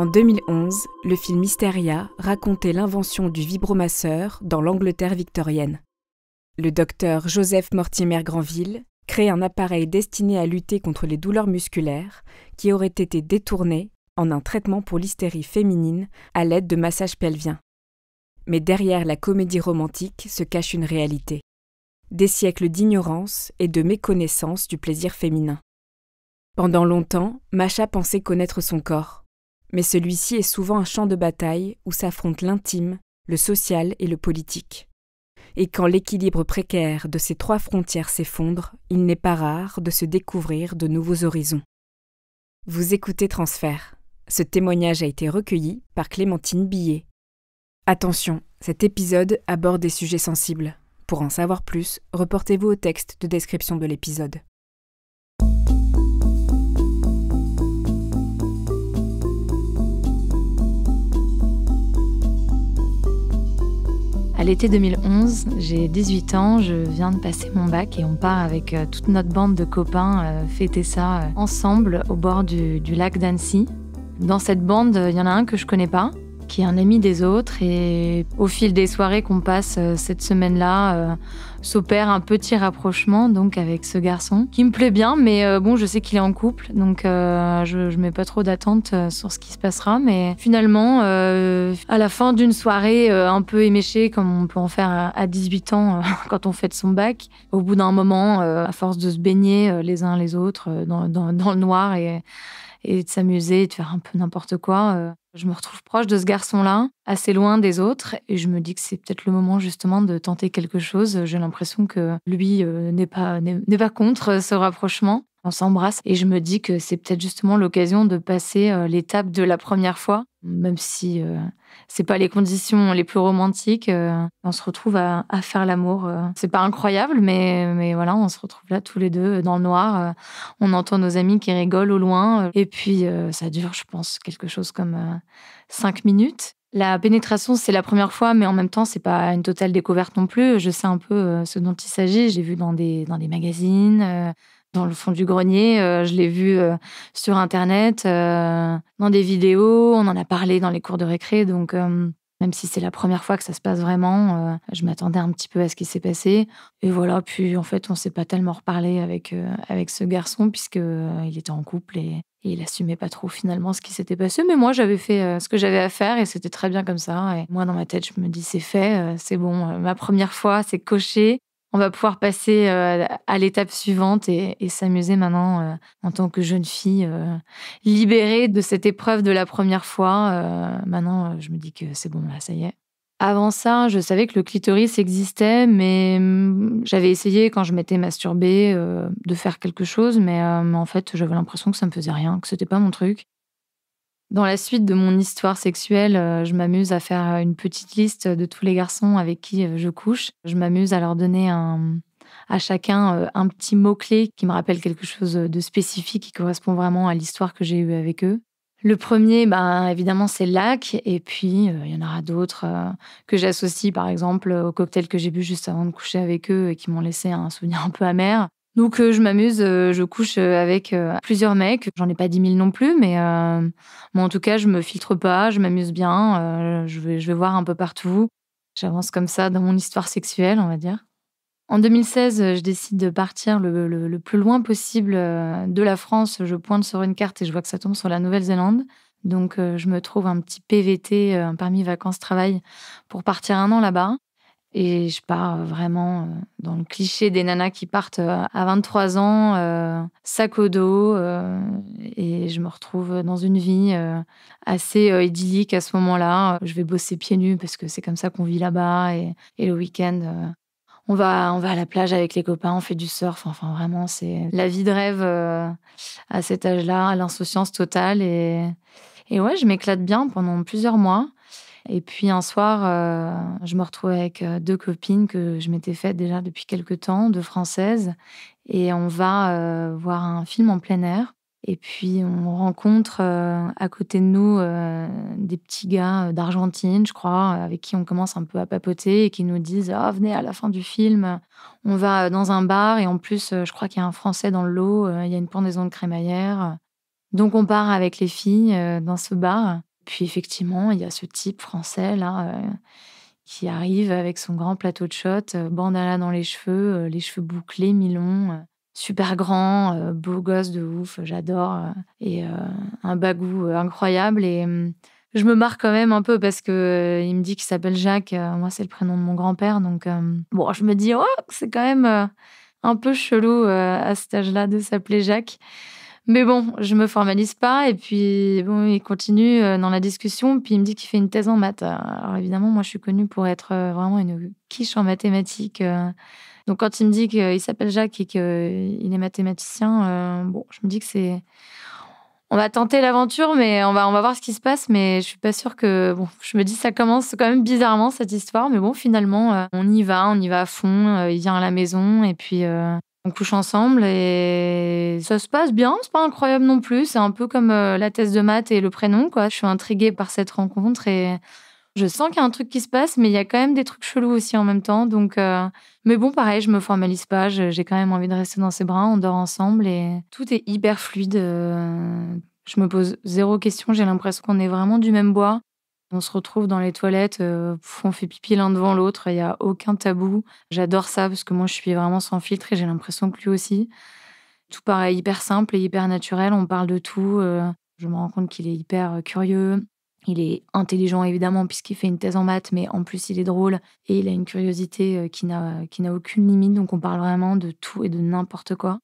En 2011, le film Hysteria racontait l'invention du vibromasseur dans l'Angleterre victorienne. Le docteur Joseph Mortimer Granville crée un appareil destiné à lutter contre les douleurs musculaires qui aurait été détourné en un traitement pour l'hystérie féminine à l'aide de massages pelviens. Mais derrière la comédie romantique se cache une réalité. Des siècles d'ignorance et de méconnaissance du plaisir féminin. Pendant longtemps, Masha pensait connaître son corps. Mais celui-ci est souvent un champ de bataille où s'affrontent l'intime, le social et le politique. Et quand l'équilibre précaire de ces trois frontières s'effondre, il n'est pas rare de se découvrir de nouveaux horizons. Vous écoutez Transfert. Ce témoignage a été recueilli par Clémentine Billet. Attention, cet épisode aborde des sujets sensibles. Pour en savoir plus, reportez-vous au texte de description de l'épisode. À l'été 2011, j'ai 18 ans, je viens de passer mon bac et on part avec toute notre bande de copains fêter ça ensemble au bord du lac d'Annecy. Dans cette bande, il y en a un que je connais pas, qui est un ami des autres, et au fil des soirées qu'on passe cette semaine-là, s'opère un petit rapprochement donc avec ce garçon qui me plaît bien, mais bon, je sais qu'il est en couple, donc je mets pas trop d'attente sur ce qui se passera, mais finalement, à la fin d'une soirée un peu éméchée, comme on peut en faire à 18 ans quand on fête son bac, au bout d'un moment, à force de se baigner les uns les autres dans le noir et de s'amuser et de faire un peu n'importe quoi, je me retrouve proche de ce garçon-là, assez loin des autres, et je me dis que c'est peut-être le moment justement de tenter quelque chose. J'ai l'impression que lui n'est pas contre ce rapprochement. On s'embrasse et je me dis que c'est peut-être justement l'occasion de passer l'étape de la première fois, même si c'est pas les conditions les plus romantiques. On se retrouve à faire l'amour. C'est pas incroyable, mais voilà, on se retrouve là tous les deux dans le noir. On entend nos amis qui rigolent au loin. Et puis ça dure, je pense, quelque chose comme 5 minutes. La pénétration, c'est la première fois, mais en même temps, c'est pas une totale découverte non plus. Je sais un peu ce dont il s'agit. J'ai vu dans des magazines, dans le fond du grenier. Je l'ai vu sur Internet, dans des vidéos. On en a parlé dans les cours de récré. Donc, même si c'est la première fois que ça se passe vraiment, je m'attendais un petit peu à ce qui s'est passé. Et voilà, puis en fait, on s'est pas tellement reparlé avec ce garçon, puisqu'il était en couple et il assumait pas trop finalement ce qui s'était passé. Mais moi, j'avais fait ce que j'avais à faire et c'était très bien comme ça. Et moi, dans ma tête, je me dis, c'est fait, c'est bon. Ma première fois, c'est coché. On va pouvoir passer à l'étape suivante et s'amuser maintenant en tant que jeune fille libérée de cette épreuve de la première fois. Maintenant, je me dis que c'est bon, là, ça y est. Avant ça, je savais que le clitoris existait, mais j'avais essayé quand je m'étais masturbée de faire quelque chose, mais en fait, j'avais l'impression que ça me faisait rien, que c'était pas mon truc. Dans la suite de mon histoire sexuelle, je m'amuse à faire une petite liste de tous les garçons avec qui je couche. Je m'amuse à leur donner à chacun un petit mot-clé qui me rappelle quelque chose de spécifique, qui correspond vraiment à l'histoire que j'ai eue avec eux. Le premier, évidemment, c'est le lac. Et puis, il y en aura d'autres que j'associe, par exemple, au cocktail que j'ai bu juste avant de coucher avec eux et qui m'ont laissé un souvenir un peu amer. Donc, je m'amuse, je couche avec plusieurs mecs. J'en ai pas 10 000 non plus, mais en tout cas, je me filtre pas, je m'amuse bien, je vais voir un peu partout. J'avance comme ça dans mon histoire sexuelle, on va dire. En 2016, je décide de partir le plus loin possible de la France. Je pointe sur une carte et je vois que ça tombe sur la Nouvelle-Zélande. Donc, je me trouve un petit PVT, un permis vacances-travail, pour partir 1 an là-bas. Et je pars vraiment dans le cliché des nanas qui partent à 23 ans, sac au dos, et je me retrouve dans une vie assez idyllique à ce moment-là. Je vais bosser pieds nus parce que c'est comme ça qu'on vit là-bas. Et le week-end, on va à la plage avec les copains, on fait du surf. Enfin, vraiment, c'est la vie de rêve à cet âge-là, l'insouciance totale. Et ouais, je m'éclate bien pendant plusieurs mois. Et puis un soir, je me retrouve avec 2 copines que je m'étais faites déjà depuis quelque temps, 2 Françaises. Et on va voir un film en plein air. Et puis on rencontre à côté de nous des petits gars d'Argentine, je crois, avec qui on commence un peu à papoter et qui nous disent: «Ah, venez à la fin du film, on va dans un bar et en plus, je crois qu'il y a un Français dans le lot, il y a une pendaison de crémaillère». Donc on part avec les filles dans ce bar. Puis effectivement, il y a ce type français là, qui arrive avec son grand plateau de shot, bandana dans les cheveux bouclés, mi-longs, super grand, beau gosse de ouf, j'adore, un bagou, incroyable je me marre quand même un peu parce que, il me dit qu'il s'appelle Jacques, moi c'est le prénom de mon grand-père donc bon je me dis: «Oh, c'est quand même, un peu chelou, à cet âge-là de s'appeler Jacques». Mais bon, je me formalise pas et puis bon, il continue, dans la discussion, puis il me dit qu'il fait une thèse en maths. Alors évidemment, moi, je suis connue pour être, vraiment une quiche en mathématiques, donc quand il me dit qu'il s'appelle Jacques et qu'il est mathématicien, bon, je me dis que c'est on va tenter l'aventure, mais on va voir ce qui se passe, mais je suis pas sûre que bon, je me dis: «Ça commence quand même bizarrement cette histoire», mais bon, finalement, on y va à fond, il vient à la maison et puis, on couche ensemble et ça se passe bien, c'est pas incroyable non plus. C'est un peu comme, la thèse de maths et le prénom, quoi. Je suis intriguée par cette rencontre et je sens qu'il y a un truc qui se passe, mais il y a quand même des trucs chelous aussi en même temps, donc mais bon, pareil, je me formalise pas, j'ai quand même envie de rester dans ses bras, on dort ensemble et tout est hyper fluide, je me pose zéro question, j'ai l'impression qu'on est vraiment du même bois. On se retrouve dans les toilettes, on fait pipi l'un devant l'autre, il y a aucun tabou. J'adore ça parce que moi, je suis vraiment sans filtre et j'ai l'impression que lui aussi. Tout paraît hyper simple et hyper naturel, on parle de tout, je me rends compte qu'il est hyper, curieux. Il est intelligent évidemment puisqu'il fait une thèse en maths, mais en plus il est drôle et il a une curiosité, qui n'a aucune limite, donc on parle vraiment de tout et de n'importe quoi.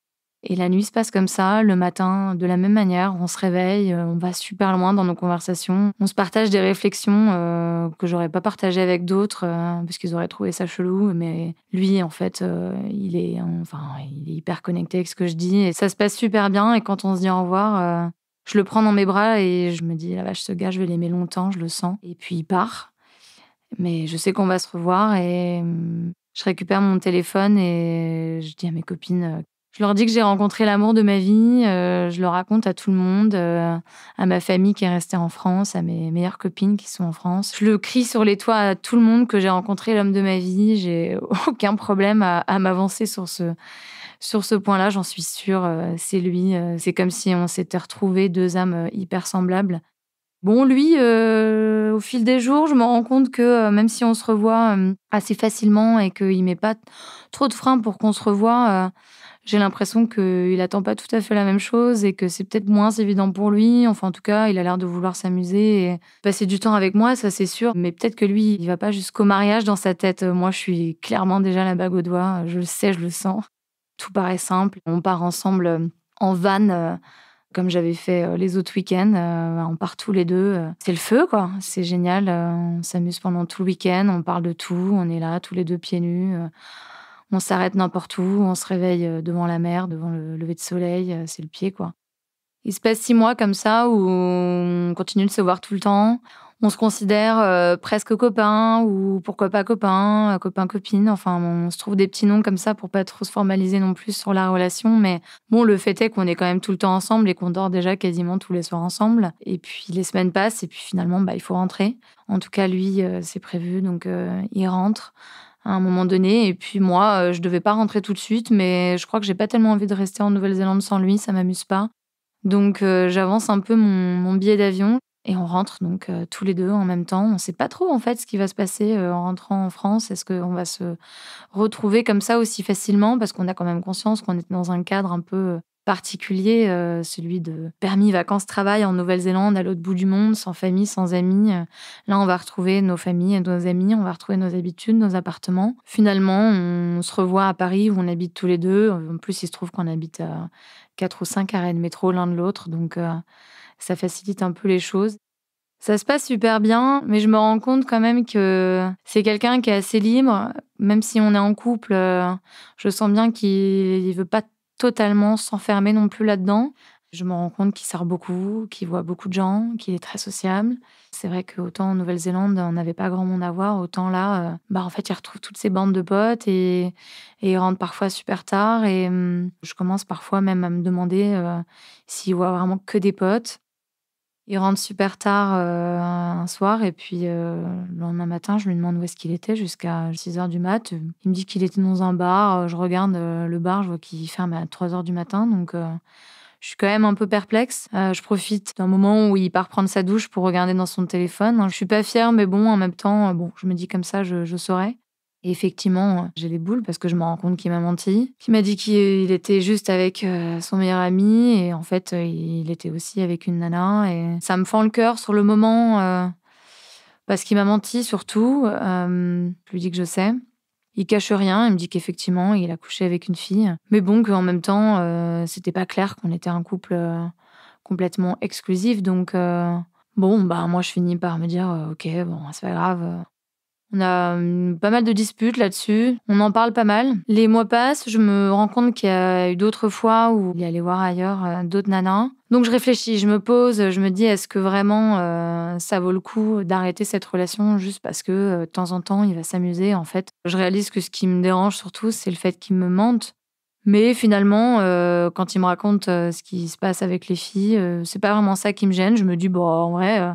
Et la nuit se passe comme ça, le matin, de la même manière, on se réveille, on va super loin dans nos conversations. On se partage des réflexions, que j'aurais pas partagées avec d'autres, parce qu'ils auraient trouvé ça chelou. Mais lui, en fait, il est hyper connecté avec ce que je dis et ça se passe super bien et quand on se dit au revoir, je le prends dans mes bras et je me dis: «La vache, ce gars, je vais l'aimer longtemps», je le sens et puis il part. Mais je sais qu'on va se revoir et je récupère mon téléphone et je dis à mes copines, je leur dis que j'ai rencontré l'amour de ma vie, je le raconte à tout le monde, à ma famille qui est restée en France, à mes meilleures copines qui sont en France. Je le crie sur les toits à tout le monde que j'ai rencontré l'homme de ma vie. J'ai aucun problème à m'avancer sur ce point-là, j'en suis sûre, c'est lui, c'est comme si on s'était retrouvés 2 âmes, hyper semblables. Bon, lui, au fil des jours, je me rends compte que, même si on se revoit, assez facilement et qu'il met pas trop de freins pour qu'on se revoie, j'ai l'impression qu'il attend pas tout à fait la même chose et que c'est peut-être moins évident pour lui. Enfin, en tout cas, il a l'air de vouloir s'amuser et passer du temps avec moi, ça, c'est sûr. Mais peut-être que lui, il va pas jusqu'au mariage dans sa tête. Moi, je suis clairement déjà la bague au doigt. Je le sais, je le sens. Tout paraît simple. On part ensemble, en van, comme j'avais fait, les autres week-ends, on part tous les 2. C'est le feu, quoi. C'est génial, on s'amuse pendant tout le week-end, on parle de tout, on est là tous les 2 pieds nus, on s'arrête n'importe où, on se réveille, devant la mer, devant le lever de soleil, c'est le pied, quoi. Il se passe 6 mois comme ça où on continue de se voir tout le temps. On se considère, presque copains ou pourquoi pas copains, copain-copine. Enfin, on se trouve des petits noms comme ça pour pas trop se formaliser non plus sur la relation. Mais bon, le fait est qu'on est quand même tout le temps ensemble et qu'on dort déjà quasiment tous les soirs ensemble. Et puis les semaines passent et puis finalement, bah, il faut rentrer. En tout cas, lui, c'est prévu, donc il rentre à un moment donné. Et puis moi, je devais pas rentrer tout de suite, mais je crois que j'ai pas tellement envie de rester en Nouvelle-Zélande sans lui, ça m'amuse pas. Donc j'avance un peu mon billet d'avion et on rentre donc tous les 2 en même temps. On sait pas trop en fait ce qui va se passer, en rentrant en France. Est-ce qu'on va se retrouver comme ça aussi facilement? Parce qu'on a quand même conscience qu'on est dans un cadre un peu, particulier, celui de permis vacances-travail en Nouvelle-Zélande, à l'autre bout du monde, sans famille, sans amis. Là, on va retrouver nos familles et nos amis, on va retrouver nos habitudes, nos appartements. Finalement, on se revoit à Paris où on habite tous les 2. En plus, il se trouve qu'on habite à 4 ou 5 arrêts de métro l'un de l'autre, donc ça facilite un peu les choses. Ça se passe super bien, mais je me rends compte quand même que c'est quelqu'un qui est assez libre. Même si on est en couple, je sens bien qu'il veut pas totalement s'enfermer non plus là-dedans. Je me rends compte qu'il sort beaucoup, qu'il voit beaucoup de gens, qu'il est très sociable. C'est vrai qu'autant en Nouvelle-Zélande, on n'avait pas grand monde à voir, autant là, en fait, il retrouve toutes ses bandes de potes et il rentre parfois super tard et je commence parfois même à me demander, s'il voit vraiment que des potes. Il rentre super tard, un soir et puis, le lendemain matin, je lui demande où est-ce qu'il était jusqu'à 6 heures du mat. Il me dit qu'il était dans un bar, je regarde, le bar, je vois qu'il ferme à 3 heures du matin donc Je suis quand même un peu perplexe. Je profite d'un moment où il part prendre sa douche pour regarder dans son téléphone. Je suis pas fière, mais bon, en même temps, je me dis comme ça, je saurais. Et effectivement, j'ai les boules parce que je me rends compte qu'il m'a menti. Il m'a dit qu'il était juste avec son meilleur ami et en fait, il était aussi avec une nana. Et ça me fend le cœur sur le moment parce qu'il m'a menti surtout. Je lui dis que je sais. Il cache rien, il me dit qu'effectivement, il a couché avec une fille. Mais bon, qu'en même temps, c'était pas clair qu'on était un couple complètement exclusif. Donc, moi, je finis par me dire, ok, bon, c'est pas grave. On a pas mal de disputes là-dessus. On en parle pas mal. Les mois passent, je me rends compte qu'il y a eu d'autres fois où il est allé voir ailleurs d'autres nanas. Donc je réfléchis, je me pose, je me dis est-ce que vraiment ça vaut le coup d'arrêter cette relation juste parce que de temps en temps il va s'amuser en fait. Je réalise que ce qui me dérange surtout c'est le fait qu'il me mente. Mais finalement, quand il me raconte ce qui se passe avec les filles, c'est pas vraiment ça qui me gêne. Je me dis bon en vrai.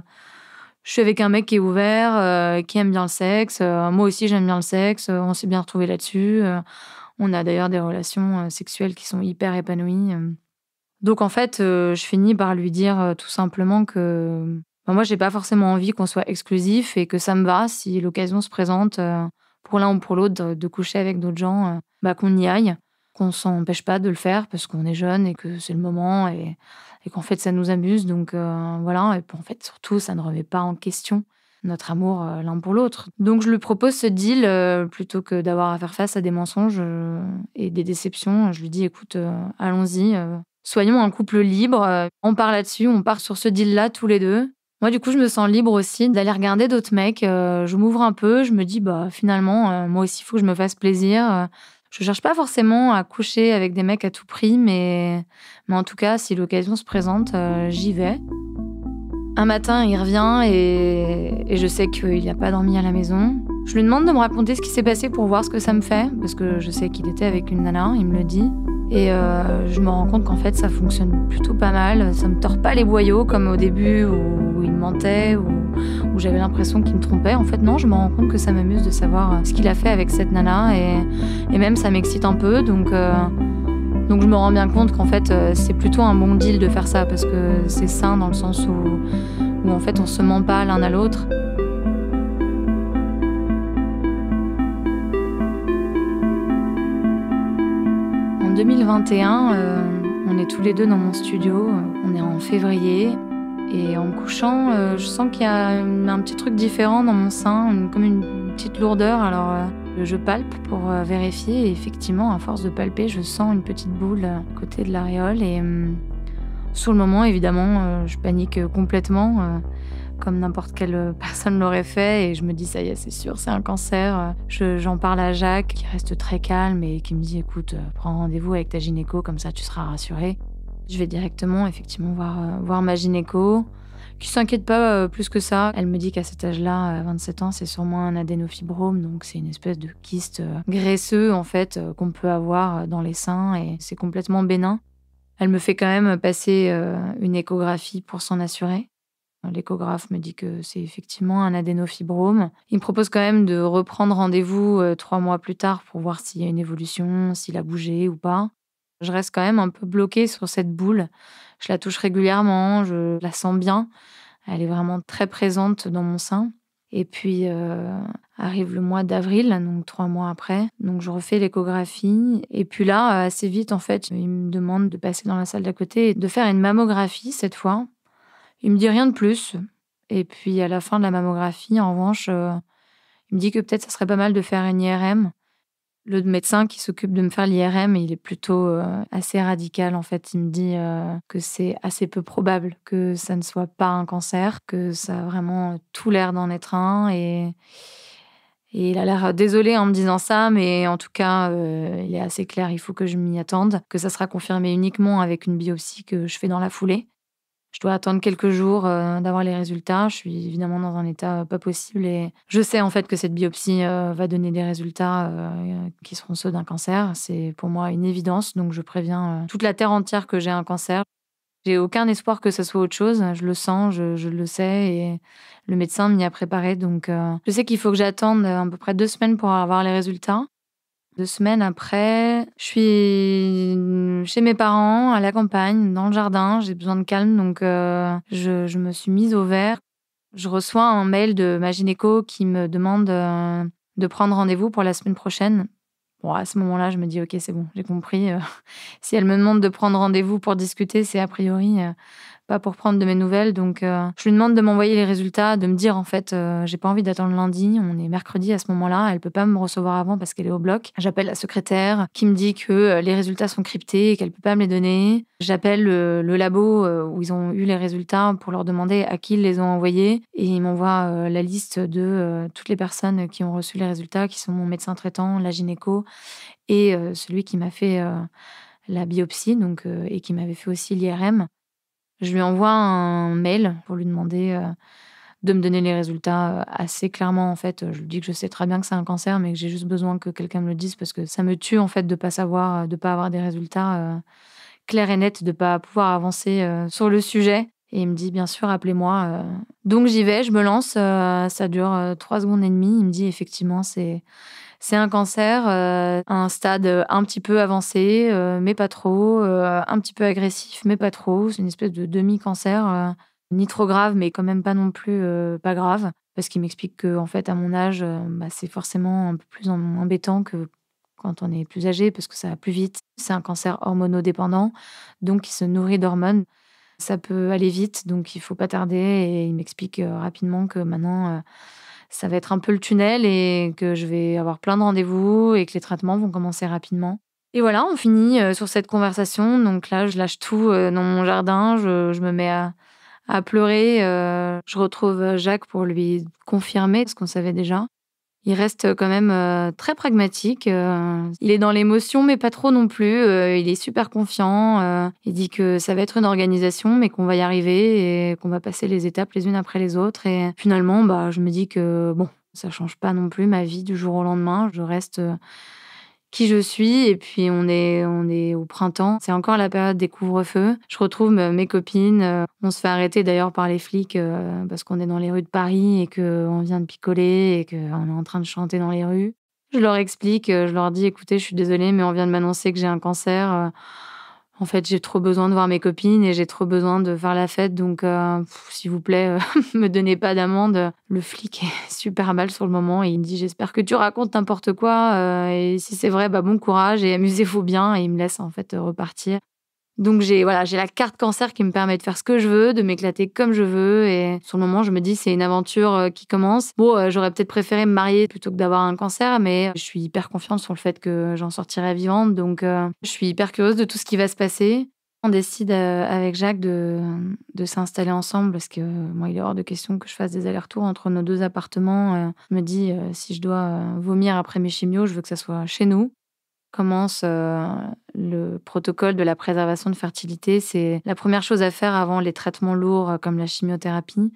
Je suis avec un mec qui est ouvert, qui aime bien le sexe. Moi aussi, j'aime bien le sexe. On s'est bien retrouvés là-dessus. On a d'ailleurs des relations sexuelles qui sont hyper épanouies. Donc, en fait, je finis par lui dire tout simplement que moi, j'ai pas forcément envie qu'on soit exclusif et que ça me va si l'occasion se présente pour l'un ou pour l'autre de coucher avec d'autres gens, qu'on y aille, qu'on s'empêche pas de le faire parce qu'on est jeune et que c'est le moment et qu'en fait, ça nous amuse. Donc, voilà. Et puis, en fait, surtout, ça ne remet pas en question notre amour l'un pour l'autre. Donc, je lui propose ce deal plutôt que d'avoir à faire face à des mensonges et des déceptions. Je lui dis, écoute, allons-y. Soyons un couple libre. On part là-dessus. On part sur ce deal-là tous les deux. Moi, du coup, je me sens libre aussi d'aller regarder d'autres mecs. Je m'ouvre un peu. Je me dis, finalement, moi aussi, il faut que je me fasse plaisir. Je cherche pas forcément à coucher avec des mecs à tout prix, mais en tout cas, si l'occasion se présente, j'y vais. Un matin, il revient et je sais qu'il n'a pas dormi à la maison. Je lui demande de me raconter ce qui s'est passé pour voir ce que ça me fait, parce que je sais qu'il était avec une nana, il me le dit. Et je me rends compte qu'en fait, ça fonctionne plutôt pas mal. Ça me tord pas les boyaux comme au début où il mentait, où j'avais l'impression qu'il me trompait. En fait, non, je me rends compte que ça m'amuse de savoir ce qu'il a fait avec cette nana et même ça m'excite un peu. Donc je me rends bien compte qu'en fait, c'est plutôt un bon deal de faire ça parce que c'est sain dans le sens où en fait, on se ment pas l'un à l'autre. En 2021, on est tous les deux dans mon studio. On est en février. Et en me couchant, je sens qu'il y a un petit truc différent dans mon sein, comme une petite lourdeur. Alors, je palpe pour vérifier. Et effectivement, à force de palper, je sens une petite boule à côté de l'aréole. Et sur le moment, évidemment, je panique complètement, comme n'importe quelle personne l'aurait fait. Et je me dis, ça y est, c'est sûr, c'est un cancer. J'en parle à Jacques, qui reste très calme et qui me dit, écoute, prends rendez-vous avec ta gynéco, comme ça tu seras rassurée. Je vais directement, effectivement, voir ma gynéco, qui s'inquiète pas plus que ça. Elle me dit qu'à cet âge-là, à 27 ans, c'est sûrement un adénofibrome, donc c'est une espèce de kyste graisseux, en fait, qu'on peut avoir dans les seins, et c'est complètement bénin. Elle me fait quand même passer une échographie pour s'en assurer. L'échographe me dit que c'est effectivement un adénofibrome. Il me propose quand même de reprendre rendez-vous 3 mois plus tard pour voir s'il y a une évolution, s'il a bougé ou pas. Je reste quand même un peu bloquée sur cette boule. Je la touche régulièrement, je la sens bien. Elle est vraiment très présente dans mon sein. Et puis arrive le mois d'avril, donc 3 mois après. Donc je refais l'échographie. Et puis là, assez vite, en fait, il me demande de passer dans la salle d'à côté et de faire une mammographie cette fois. Il me dit rien de plus. Et puis à la fin de la mammographie, en revanche, il me dit que peut-être ça serait pas mal de faire une IRM. Le médecin qui s'occupe de me faire l'IRM, il est plutôt assez radical. En fait, il me dit que c'est assez peu probable que ça ne soit pas un cancer, que ça a vraiment tout l'air d'en être un. Et il a l'air désolé en me disant ça, mais en tout cas, il est assez clair, il faut que je m'y attende, que ça sera confirmé uniquement avec une biopsie que je fais dans la foulée. Je dois attendre quelques jours d'avoir les résultats. Je suis évidemment dans un état pas possible et je sais en fait que cette biopsie va donner des résultats qui seront ceux d'un cancer. C'est pour moi une évidence, donc je préviens toute la terre entière que j'ai un cancer. J'ai aucun espoir que ce soit autre chose. Je le sens, je le sais et le médecin m'y a préparé. Donc je sais qu'il faut que j'attende à peu près 2 semaines pour avoir les résultats. 2 semaines après, je suis chez mes parents, à la campagne, dans le jardin. J'ai besoin de calme, donc je me suis mise au vert. Je reçois un mail de ma gynéco qui me demande, de prendre rendez-vous pour la semaine prochaine. Bon, à ce moment-là, je me dis: «OK, c'est bon, j'ai compris, si elle me demande de prendre rendez-vous pour discuter, c'est a priori, pas pour prendre de mes nouvelles». Donc je lui demande de m'envoyer les résultats, de me dire, en fait, j'ai pas envie d'attendre lundi, on est mercredi à ce moment-là, elle peut pas me recevoir avant parce qu'elle est au bloc. J'appelle la secrétaire qui me dit que, les résultats sont cryptés et qu'elle peut pas me les donner. J'appelle le labo, où ils ont eu les résultats pour leur demander à qui ils les ont envoyés et ils m'envoient, la liste de, toutes les personnes qui ont reçu les résultats, qui sont mon médecin traitant, la gynéco et celui qui m'a fait, la biopsie donc et qui m'avait fait aussi l'IRM. Je lui envoie un mail pour lui demander, de me donner les résultats, assez clairement, en fait. Je lui dis que je sais très bien que c'est un cancer, mais que j'ai juste besoin que quelqu'un me le dise parce que ça me tue, en fait, de pas savoir, de pas avoir des résultats, clairs et nets, de pas pouvoir avancer, sur le sujet et il me dit: «Bien sûr, appelez-moi», donc j'y vais, je me lance, ça dure, 3 secondes et demie. Il me dit: «Effectivement, c'est un cancer, à un stade, un petit peu avancé, mais pas trop, un petit peu agressif, mais pas trop. C'est une espèce de demi-cancer, ni trop grave, mais quand même pas non plus, pas grave. Parce qu'il m'explique qu'en fait, à mon âge, bah, c'est forcément un peu plus embêtant que quand on est plus âgé, parce que ça va plus vite. C'est un cancer hormonodépendant, donc il se nourrit d'hormones. Ça peut aller vite, donc il faut pas tarder et il m'explique, rapidement que maintenant, ça va être un peu le tunnel et que je vais avoir plein de rendez-vous et que les traitements vont commencer rapidement. Et voilà, on finit, sur cette conversation. Donc là, je lâche tout, dans mon jardin, je me mets à pleurer, je retrouve, Jacques pour lui confirmer ce qu'on savait déjà. Il reste quand même, très pragmatique, il est dans l'émotion, mais pas trop non plus, il est super confiant, il dit que ça va être une organisation, mais qu'on va y arriver et qu'on va passer les étapes les unes après les autres et finalement, bah, je me dis que bon, ça change pas non plus ma vie du jour au lendemain. Je reste, qui je suis et puis on est au printemps. C'est encore la période des couvre-feux. Je retrouve mes copines, on se fait arrêter d'ailleurs par les flics, parce qu'on est dans les rues de Paris et qu'on vient de picoler et qu'on est en train de chanter dans les rues. Je leur explique, je leur dis: «Écoutez, je suis désolée, mais on vient de m'annoncer que j'ai un cancer, en fait, j'ai trop besoin de voir mes copines et j'ai trop besoin de faire la fête donc s'il vous plaît, me donnez pas d'amende». Le flic est super mal sur le moment et il me dit: «J'espère que tu racontes n'importe quoi, et si c'est vrai, bah, bon courage et amusez-vous bien» et il me laisse en fait, repartir. Donc j'ai la carte cancer qui me permet de faire ce que je veux, de m'éclater comme je veux et sur le moment, je me dis: «C'est une aventure, qui commence». Bon, j'aurais peut-être préféré me marier plutôt que d'avoir un cancer, mais je suis hyper confiante sur le fait que j'en sortirai vivante, donc je suis hyper curieuse de tout ce qui va se passer. On décide, avec Jacques de s'installer ensemble parce que, moi, il est hors de question que je fasse des allers-retours entre nos 2 appartements, je me dis, «Si je dois, vomir après mes chimios, je veux que ça soit chez nous». Commence, le protocole de la préservation de fertilité. C'est la première chose à faire avant les traitements lourds, comme la chimiothérapie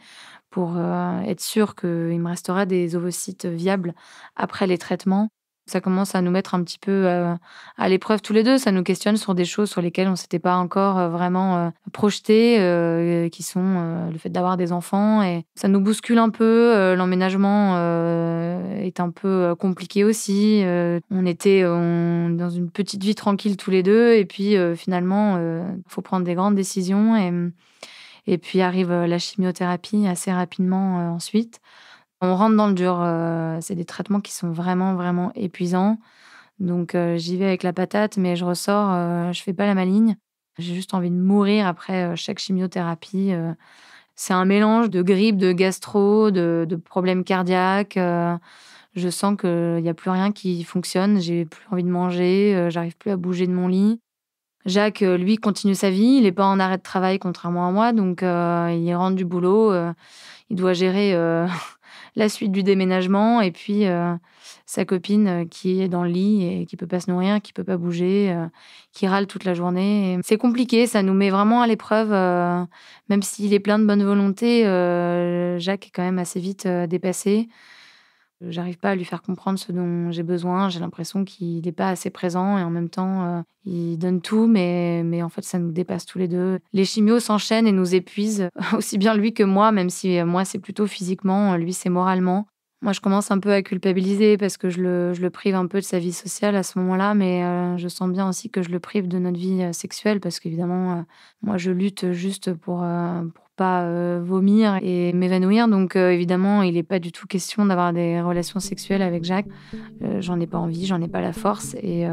pour, être sûr qu'il me restera des ovocytes viables après les traitements. Ça commence à nous mettre un petit peu, à l'épreuve tous les 2. Ça nous questionne sur des choses sur lesquelles on s'était pas encore, vraiment, projetés, qui sont, le fait d'avoir des enfants et ça nous bouscule un peu, l'emménagement, est un peu, compliqué aussi, on était dans une petite vie tranquille tous les 2 et puis, finalement, faut prendre des grandes décisions et puis arrive, la chimiothérapie assez rapidement, ensuite. On rentre dans le dur, c'est des traitements qui sont vraiment, vraiment épuisants. Donc j'y vais avec la patate, mais je ressors, je fais pas la maligne. J'ai juste envie de mourir après, chaque chimiothérapie, c'est un mélange de grippe, de gastro, de problèmes cardiaques, je sens qu'il y a plus rien qui fonctionne. J'ai plus envie de manger, j'arrive plus à bouger de mon lit. Jacques, lui, continue sa vie. Il est pas en arrêt de travail contrairement à moi, donc il rentre du boulot, il doit gérer, la suite du déménagement et puis, sa copine, qui est dans le lit et qui peut pas se nourrir, qui peut pas bouger, qui râle toute la journée et c'est compliqué, ça nous met vraiment à l'épreuve, même s'il est plein de bonne volonté, Jacques est quand même assez vite, dépassé. J'arrive pas à lui faire comprendre ce dont j'ai besoin. J'ai l'impression qu'il est pas assez présent et en même temps, il donne tout, mais en fait, ça nous dépasse tous les 2. Les chimios s'enchaînent et nous épuisent, aussi bien lui que moi, même si, moi, c'est plutôt physiquement, lui, c'est moralement. Moi, je commence un peu à culpabiliser parce que je le prive un peu de sa vie sociale à ce moment-là, mais je sens bien aussi que je le prive de notre vie, sexuelle parce qu'évidemment, moi, je lutte juste pour pas, vomir et m'évanouir donc évidemment, il est pas du tout question d'avoir des relations sexuelles avec Jacques. J'en ai pas envie, j'en ai pas la force et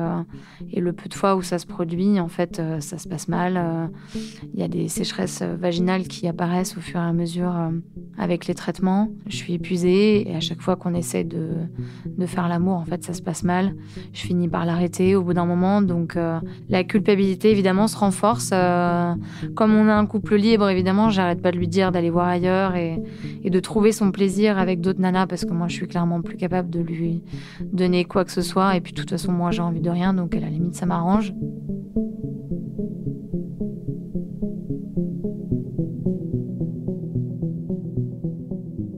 le peu de fois où ça se produit, en fait, ça se passe mal, il y a des sécheresses, vaginales qui apparaissent au fur et à mesure, avec les traitements. Je suis épuisée et à chaque fois qu'on essaie de faire l'amour, en fait, ça se passe mal. Je finis par l'arrêter au bout d'un moment donc la culpabilité évidemment se renforce, comme on a un couple libre évidemment, j'arrête pas de lui dire d'aller voir ailleurs et de trouver son plaisir avec d'autres nanas parce que moi je suis clairement plus capable de lui donner quoi que ce soit et puis de toute façon moi j'ai envie de rien donc à la limite ça m'arrange.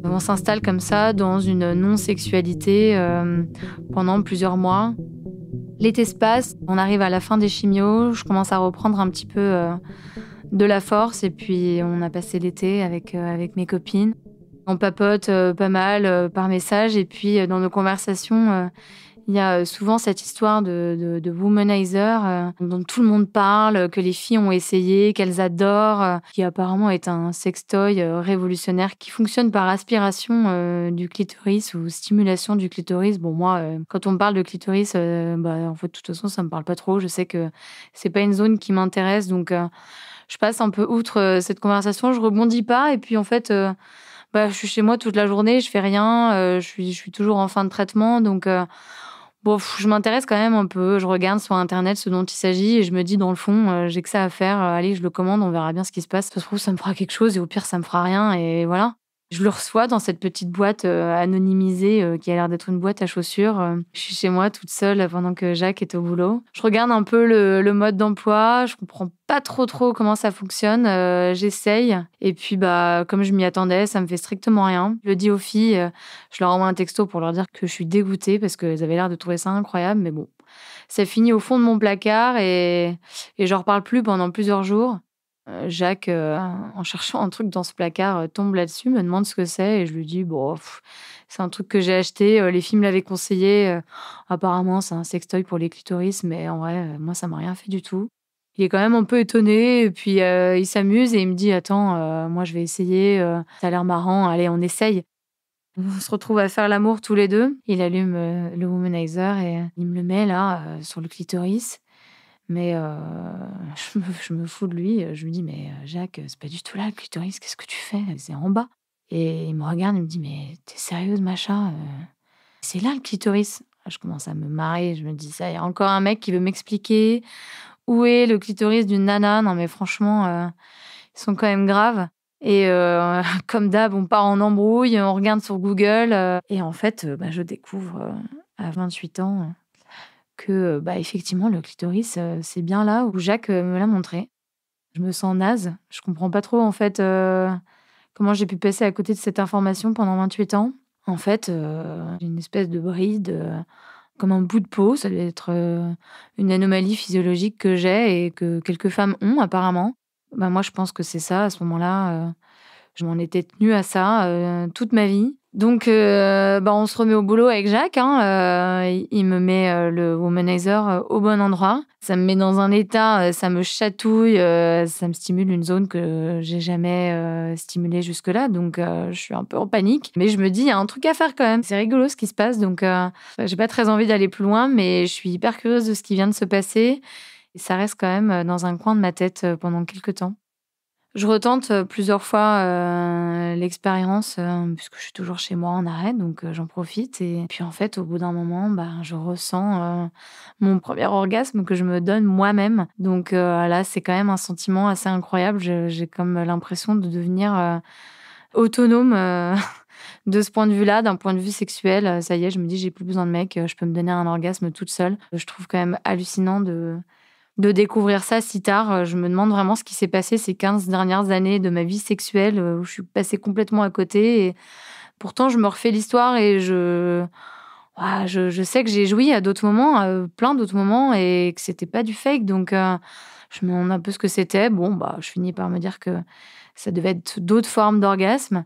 On s'installe comme ça dans une non-sexualité pendant plusieurs mois. L'été se passe, on arrive à la fin des chimios, je commence à reprendre un petit peu de la force et puis on a passé l'été avec mes copines. On papote pas mal par message et puis dans nos conversations, il y a souvent cette histoire de womanizer dont tout le monde parle, que les filles ont essayé, qu'elles adorent, qui apparemment est un sextoy révolutionnaire qui fonctionne par aspiration du clitoris ou stimulation du clitoris. Bon, moi, quand on me parle de clitoris, en fait, de toute façon, ça me parle pas trop. Je sais que c'est pas une zone qui m'intéresse, donc je passe un peu outre cette conversation. Je rebondis pas et puis en fait, je suis chez moi toute la journée, je fais rien, je suis toujours en fin de traitement, donc je m'intéresse quand même un peu. Je regarde sur internet ce dont il s'agit et je me dis dans le fond, j'ai que ça à faire, allez, je le commande, on verra bien ce qui se passe. Ça se trouve, ça me fera quelque chose et au pire, ça me fera rien et voilà. Je le reçois dans cette petite boîte, anonymisée, qui a l'air d'être une boîte à chaussures. Je suis chez moi toute seule pendant que Jacques est au boulot. Je regarde un peu le mode d'emploi, je comprends pas trop comment ça fonctionne, j'essaye et puis, comme je m'y attendais, ça me fait strictement rien. Je le dis aux filles, je leur envoie un texto pour leur dire que je suis dégoûtée parce qu'elles avaient l'air de trouver ça incroyable, mais bon, ça finit au fond de mon placard et j'en reparle plus pendant plusieurs jours. Jacques, en cherchant un truc dans ce placard, tombe là-dessus, me demande ce que c'est et je lui dis: «Bon, c'est un truc que j'ai acheté, les filles me l'avaient conseillé, apparemment c'est un sextoy pour les clitoris, mais en vrai, moi ça m'a rien fait du tout». Il est quand même un peu étonné et puis, il s'amuse et il me dit: «Attends, moi je vais essayer, ça a l'air marrant, allez on essaye». On se retrouve à faire l'amour tous les 2. Il allume, le womanizer et il me le met là, sur le clitoris. Mais je me fous de lui, je lui dis: «Mais Jacques, c'est pas du tout là le clitoris, qu'est-ce que tu fais? C'est en bas». Et il me regarde, il me dit: «Mais tu es sérieuse Macha, c'est là le clitoris?» Je commence à me marrer, je me dis: «Ça y est, encore un mec qui veut m'expliquer où est le clitoris d'une nana». Non mais franchement, ils sont quand même graves et comme d'hab, on part en embrouille, on regarde sur Google, et en fait, je découvre, à 28 ans, que, effectivement, le clitoris, c'est bien là où Jacques, me l'a montré. Je me sens naze. Je comprends pas trop, en fait, comment j'ai pu passer à côté de cette information pendant 28 ans. En fait, j'ai une espèce de bride, comme un bout de peau. Ça doit être, une anomalie physiologique que j'ai et que quelques femmes ont apparemment. Moi, je pense que c'est ça. À ce moment-là, je m'en étais tenue à ça, toute ma vie. Donc on se remet au boulot avec Jacques, hein, il me met, le womanizer, au bon endroit. Ça me met dans un état, ça me chatouille, ça me stimule une zone que j'ai jamais, stimulée jusque-là, donc je suis un peu en panique. Mais je me dis: «Il y a un truc à faire quand même, c'est rigolo ce qui se passe», donc j'ai pas très envie d'aller plus loin, mais je suis hyper curieuse de ce qui vient de se passer et ça reste quand même, dans un coin de ma tête, pendant quelque temps. Je retente, plusieurs fois, l'expérience, puisque je suis toujours chez moi en arrêt, donc j'en profite et puis, en fait, au bout d'un moment, je ressens, mon premier orgasme que je me donne moi-même. Donc là, c'est quand même un sentiment assez incroyable. J'ai comme l'impression de devenir, autonome, de ce point de vue-là, d'un point de vue sexuel. Ça y est, je me dis: «J'ai plus besoin de mec, je peux me donner un orgasme toute seule». Je trouve quand même hallucinant de découvrir ça si tard, je me demande vraiment ce qui s'est passé ces 15 dernières années de ma vie sexuelle, où je suis passée complètement à côté et pourtant je me refais l'histoire et je sais que j'ai joui à d'autres moments, plein d'autres moments et que c'était pas du fake donc je me demande un peu ce que c'était. Bon, je finis par me dire que ça devait être d'autres formes d'orgasme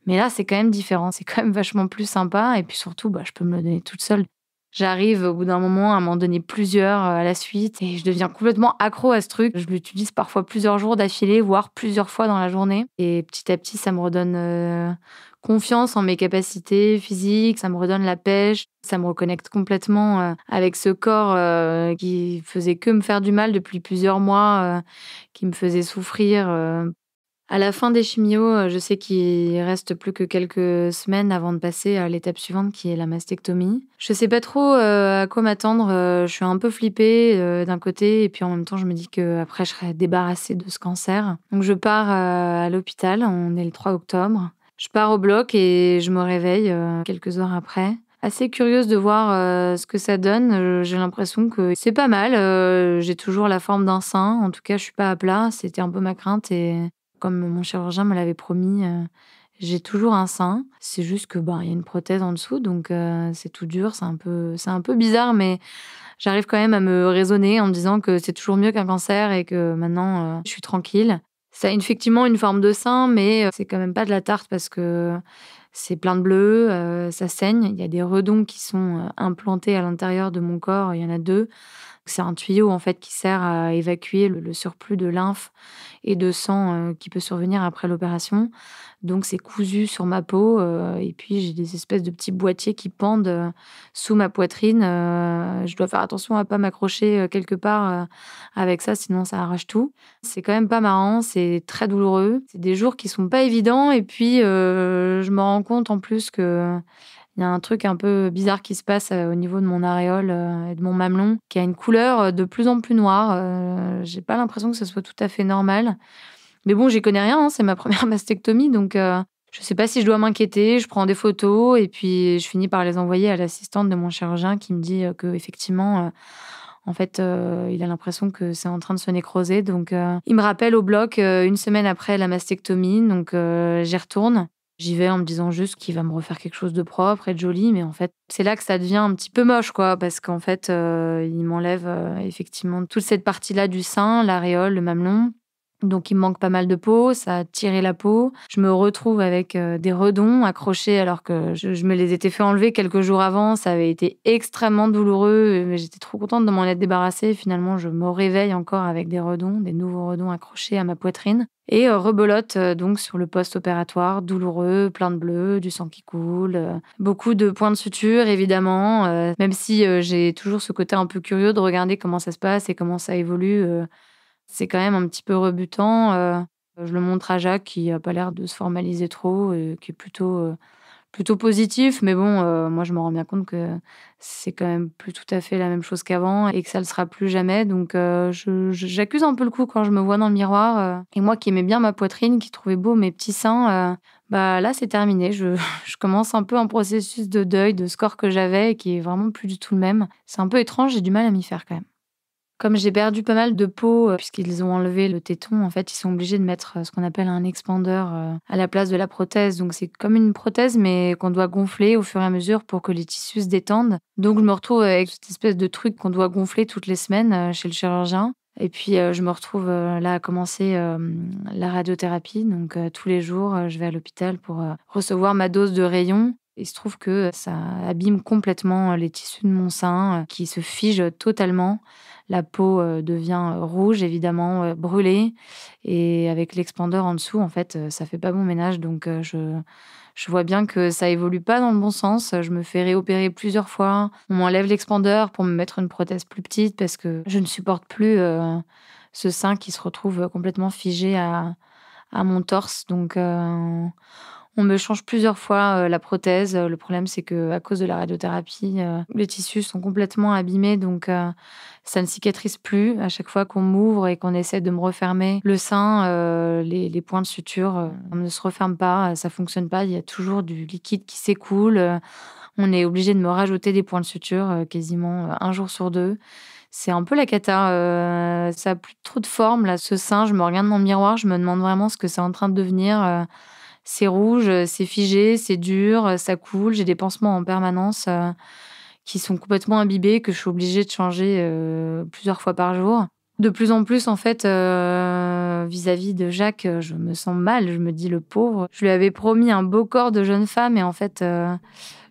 Mais là, c'est quand même différent. C'est quand même vachement plus sympa. Et puis surtout, je peux me le donner toute seule. J'arrive au bout d'un moment à m'en donner plusieurs à la suite et je deviens complètement accro à ce truc. Je l'utilise parfois plusieurs jours d'affilée, voire plusieurs fois dans la journée. Et petit à petit, ça me redonne confiance en mes capacités physiques, ça me redonne la pêche, ça me reconnecte complètement avec ce corps qui faisait que me faire du mal depuis plusieurs mois, qui me faisait souffrir. À la fin des chimios, je sais qu'il reste plus que quelques semaines avant de passer à l'étape suivante qui est la mastectomie. Je sais pas trop, à quoi m'attendre, je suis un peu flippée, d'un côté et puis en même temps je me dis qu'après je serai débarrassée de ce cancer. Donc je pars, à l'hôpital, on est le 3 octobre. Je pars au bloc et je me réveille, quelques heures après. Assez curieuse de voir, ce que ça donne, j'ai l'impression que c'est pas mal, j'ai toujours la forme d'un sein, en tout cas je suis pas à plat, c'était un peu ma crainte et comme mon chirurgien me l'avait promis, j'ai toujours un sein. C'est juste que, il y a une prothèse en dessous, donc c'est tout dur, c'est un peu bizarre, mais j'arrive quand même à me raisonner en me disant que c'est toujours mieux qu'un cancer et que maintenant, je suis tranquille. Ça a effectivement une forme de sein, mais c'est quand même pas de la tarte parce que c'est plein de bleu, ça saigne. Il y a des redons qui sont, implantés à l'intérieur de mon corps, il y en a 2. C'est un tuyau en fait qui sert à évacuer le surplus de lymphe et de sang, qui peut survenir après l'opération. Donc c'est cousu sur ma peau, et puis j'ai des espèces de petits boîtiers qui pendent, sous ma poitrine. Je dois faire attention à pas m'accrocher, quelque part, avec ça, sinon ça arrache tout. C'est quand même pas marrant, c'est très douloureux. C'est des jours qui sont pas évidents et puis, je me rends compte en plus que il y a un truc un peu bizarre qui se passe, au niveau de mon aréole, et de mon mamelon, qui a une couleur, de plus en plus noire. J'ai pas l'impression que ce soit tout à fait normal. Mais bon, j'y connais rien, hein, c'est ma première mastectomie, donc je sais pas si je dois m'inquiéter. Je prends des photos et puis je finis par les envoyer à l'assistante de mon chirurgien qui me dit, qu'effectivement, en fait, il a l'impression que c'est en train de se nécroser. Donc il me rappelle au bloc, 1 semaine après la mastectomie, donc j'y retourne. J'y vais en me disant juste qu'il va me refaire quelque chose de propre et de joli, mais en fait, c'est là que ça devient un petit peu moche, quoi, parce qu'en fait, il m'enlève, effectivement toute cette partie-là du sein, l'aréole, le mamelon. Donc il me manque pas mal de peau, ça a tiré la peau. Je me retrouve avec, des redons accrochés alors que je me les étais fait enlever quelques jours avant. Ça avait été extrêmement douloureux, mais j'étais trop contente de m'en être débarrassée. Finalement, je me réveille encore avec des redons, des nouveaux redons accrochés à ma poitrine et rebelote, donc sur le post-opératoire, douloureux, plein de bleus, du sang qui coule, beaucoup de points de suture évidemment, même si, j'ai toujours ce côté un peu curieux de regarder comment ça se passe et comment ça évolue, c'est quand même un petit peu rebutant, je le montre à Jacques qui a pas l'air de se formaliser trop et qui est plutôt positif. Mais bon, moi je me rends bien compte que c'est quand même plus tout à fait la même chose qu'avant et que ça le sera plus jamais. Donc j'accuse un peu le coup quand je me vois dans le miroir, et moi qui aimais bien ma poitrine, qui trouvais beaux mes petits seins, là c'est terminé. Je je commence un peu un processus de deuil de ce corps que j'avais et qui est vraiment plus du tout le même. C'est un peu étrange, j'ai du mal à m'y faire quand même. Comme j'ai perdu pas mal de peau, puisqu'ils ont enlevé le téton, en fait, ils sont obligés de mettre, ce qu'on appelle un expandeur, à la place de la prothèse. Donc c'est comme une prothèse, mais qu'on doit gonfler au fur et à mesure pour que les tissus se détendent. Donc je me retrouve avec cette espèce de truc qu'on doit gonfler toutes les semaines, chez le chirurgien. Et puis, je me retrouve, là à commencer, la radiothérapie. Donc tous les jours, je vais à l'hôpital pour, recevoir ma dose de rayons. Il se trouve que ça abîme complètement les tissus de mon sein, qui se figent totalement. La peau, devient, rouge évidemment, brûlée et avec l'expandeur en dessous, en fait, ça fait pas bon ménage donc je vois bien que ça évolue pas dans le bon sens. Je me fais réopérer plusieurs fois. On m'enlève l'expandeur pour me mettre une prothèse plus petite parce que je ne supporte plus, ce sein qui se retrouve, complètement figé à mon torse donc on me change plusieurs fois, la prothèse. Le problème, c'est que à cause de la radiothérapie, les tissus sont complètement abîmés donc ça ne cicatrise plus. À chaque fois qu'on m'ouvre et qu'on essaie de me refermer le sein, les points de suture, ne se referment pas, ça fonctionne pas. Il y a toujours du liquide qui s'écoule, on est obligé de me rajouter des points de suture, quasiment, 1 jour sur 2. C'est un peu la cata, ça a plus trop de forme là, ce sein. Je me regarde dans le miroir, je me demande vraiment ce que c'est en train de devenir, c'est rouge, c'est figé, c'est dur, ça coule. J'ai des pansements en permanence, qui sont complètement imbibés, que je suis obligée de changer, plusieurs fois par jour. De plus en plus, en fait, vis-à-vis de Jacques, je me sens mal. Je me dis: «Le pauvre». Je lui avais promis un beau corps de jeune femme et en fait,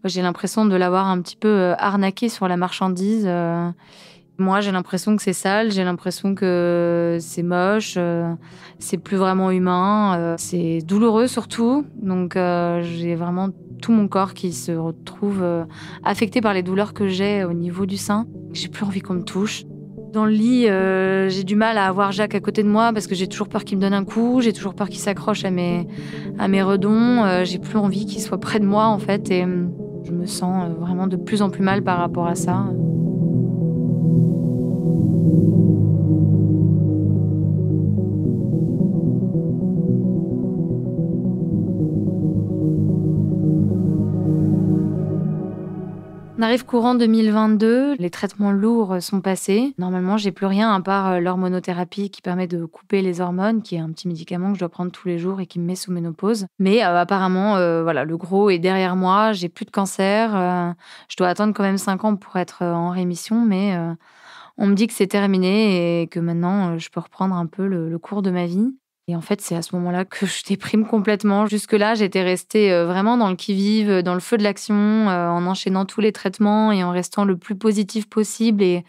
j'ai l'impression de l'avoir un petit peu, arnaqué sur la marchandise. Moi, j'ai l'impression que c'est sale, j'ai l'impression que c'est moche, c'est plus vraiment humain, c'est douloureux surtout. Donc j'ai vraiment tout mon corps qui se retrouve, affecté par les douleurs que j'ai au niveau du sein. J'ai plus envie qu'on me touche. Dans le lit, j'ai du mal à avoir Jacques à côté de moi parce que j'ai toujours peur qu'il me donne un coup, j'ai toujours peur qu'il s'accroche à mes redons, j'ai plus envie qu'il soit près de moi, en fait et je me sens, vraiment de plus en plus mal par rapport à ça. On arrive courant 2022, les traitements lourds sont passés. Normalement, j'ai plus rien à part, l'hormonothérapie qui permet de couper les hormones, qui est un petit médicament que je dois prendre tous les jours et qui me met sous ménopause. Mais, apparemment, voilà, le gros est derrière moi, j'ai plus de cancer, je dois attendre quand même 5 ans pour être, en rémission, mais, on me dit que c'est terminé et que maintenant, je peux reprendre un peu le cours de ma vie. Et en fait, c'est à ce moment-là que je déprime complètement. Jusque-là, j'étais restée, vraiment dans le qui-vive, dans le feu de l'action, en enchaînant tous les traitements et en restant le plus positif possible et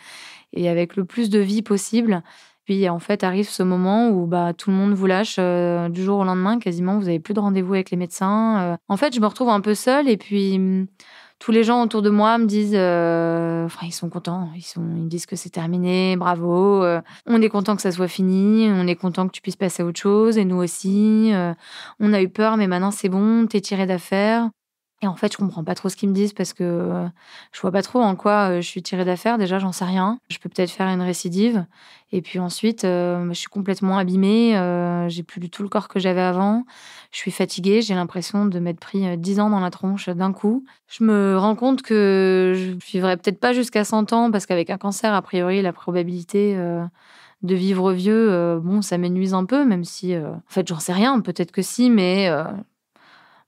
avec le plus de vie possible. Puis, en fait, arrive ce moment où, bah, tout le monde vous lâche, du jour au lendemain quasiment. Vous avez plus de rendez-vous avec les médecins. En fait, je me retrouve un peu seule et puis, tous les gens autour de moi me disent, enfin, ils sont contents. Ils me disent que c'est terminé, bravo, on est content que ça soit fini, on est content que tu puisses passer à autre chose et nous aussi, on a eu peur mais maintenant c'est bon, tu es tirée d'affaire. Et en fait, je comprends pas trop ce qu'ils me disent parce que, je vois pas trop en quoi, je suis tirée d'affaire. Déjà, j'en sais rien. Je peux peut-être faire une récidive et puis ensuite, je suis complètement abîmée, j'ai plus du tout le corps que j'avais avant. Je suis fatiguée, j'ai l'impression de m'être pris, 10 ans dans la tronche, d'un coup. Je me rends compte que je vivrai peut-être pas jusqu'à 100 ans parce qu'avec un cancer, a priori, la probabilité, de vivre vieux, bon, ça m'énuise un peu même si, en fait, j'en sais rien. Peut-être que si, mais,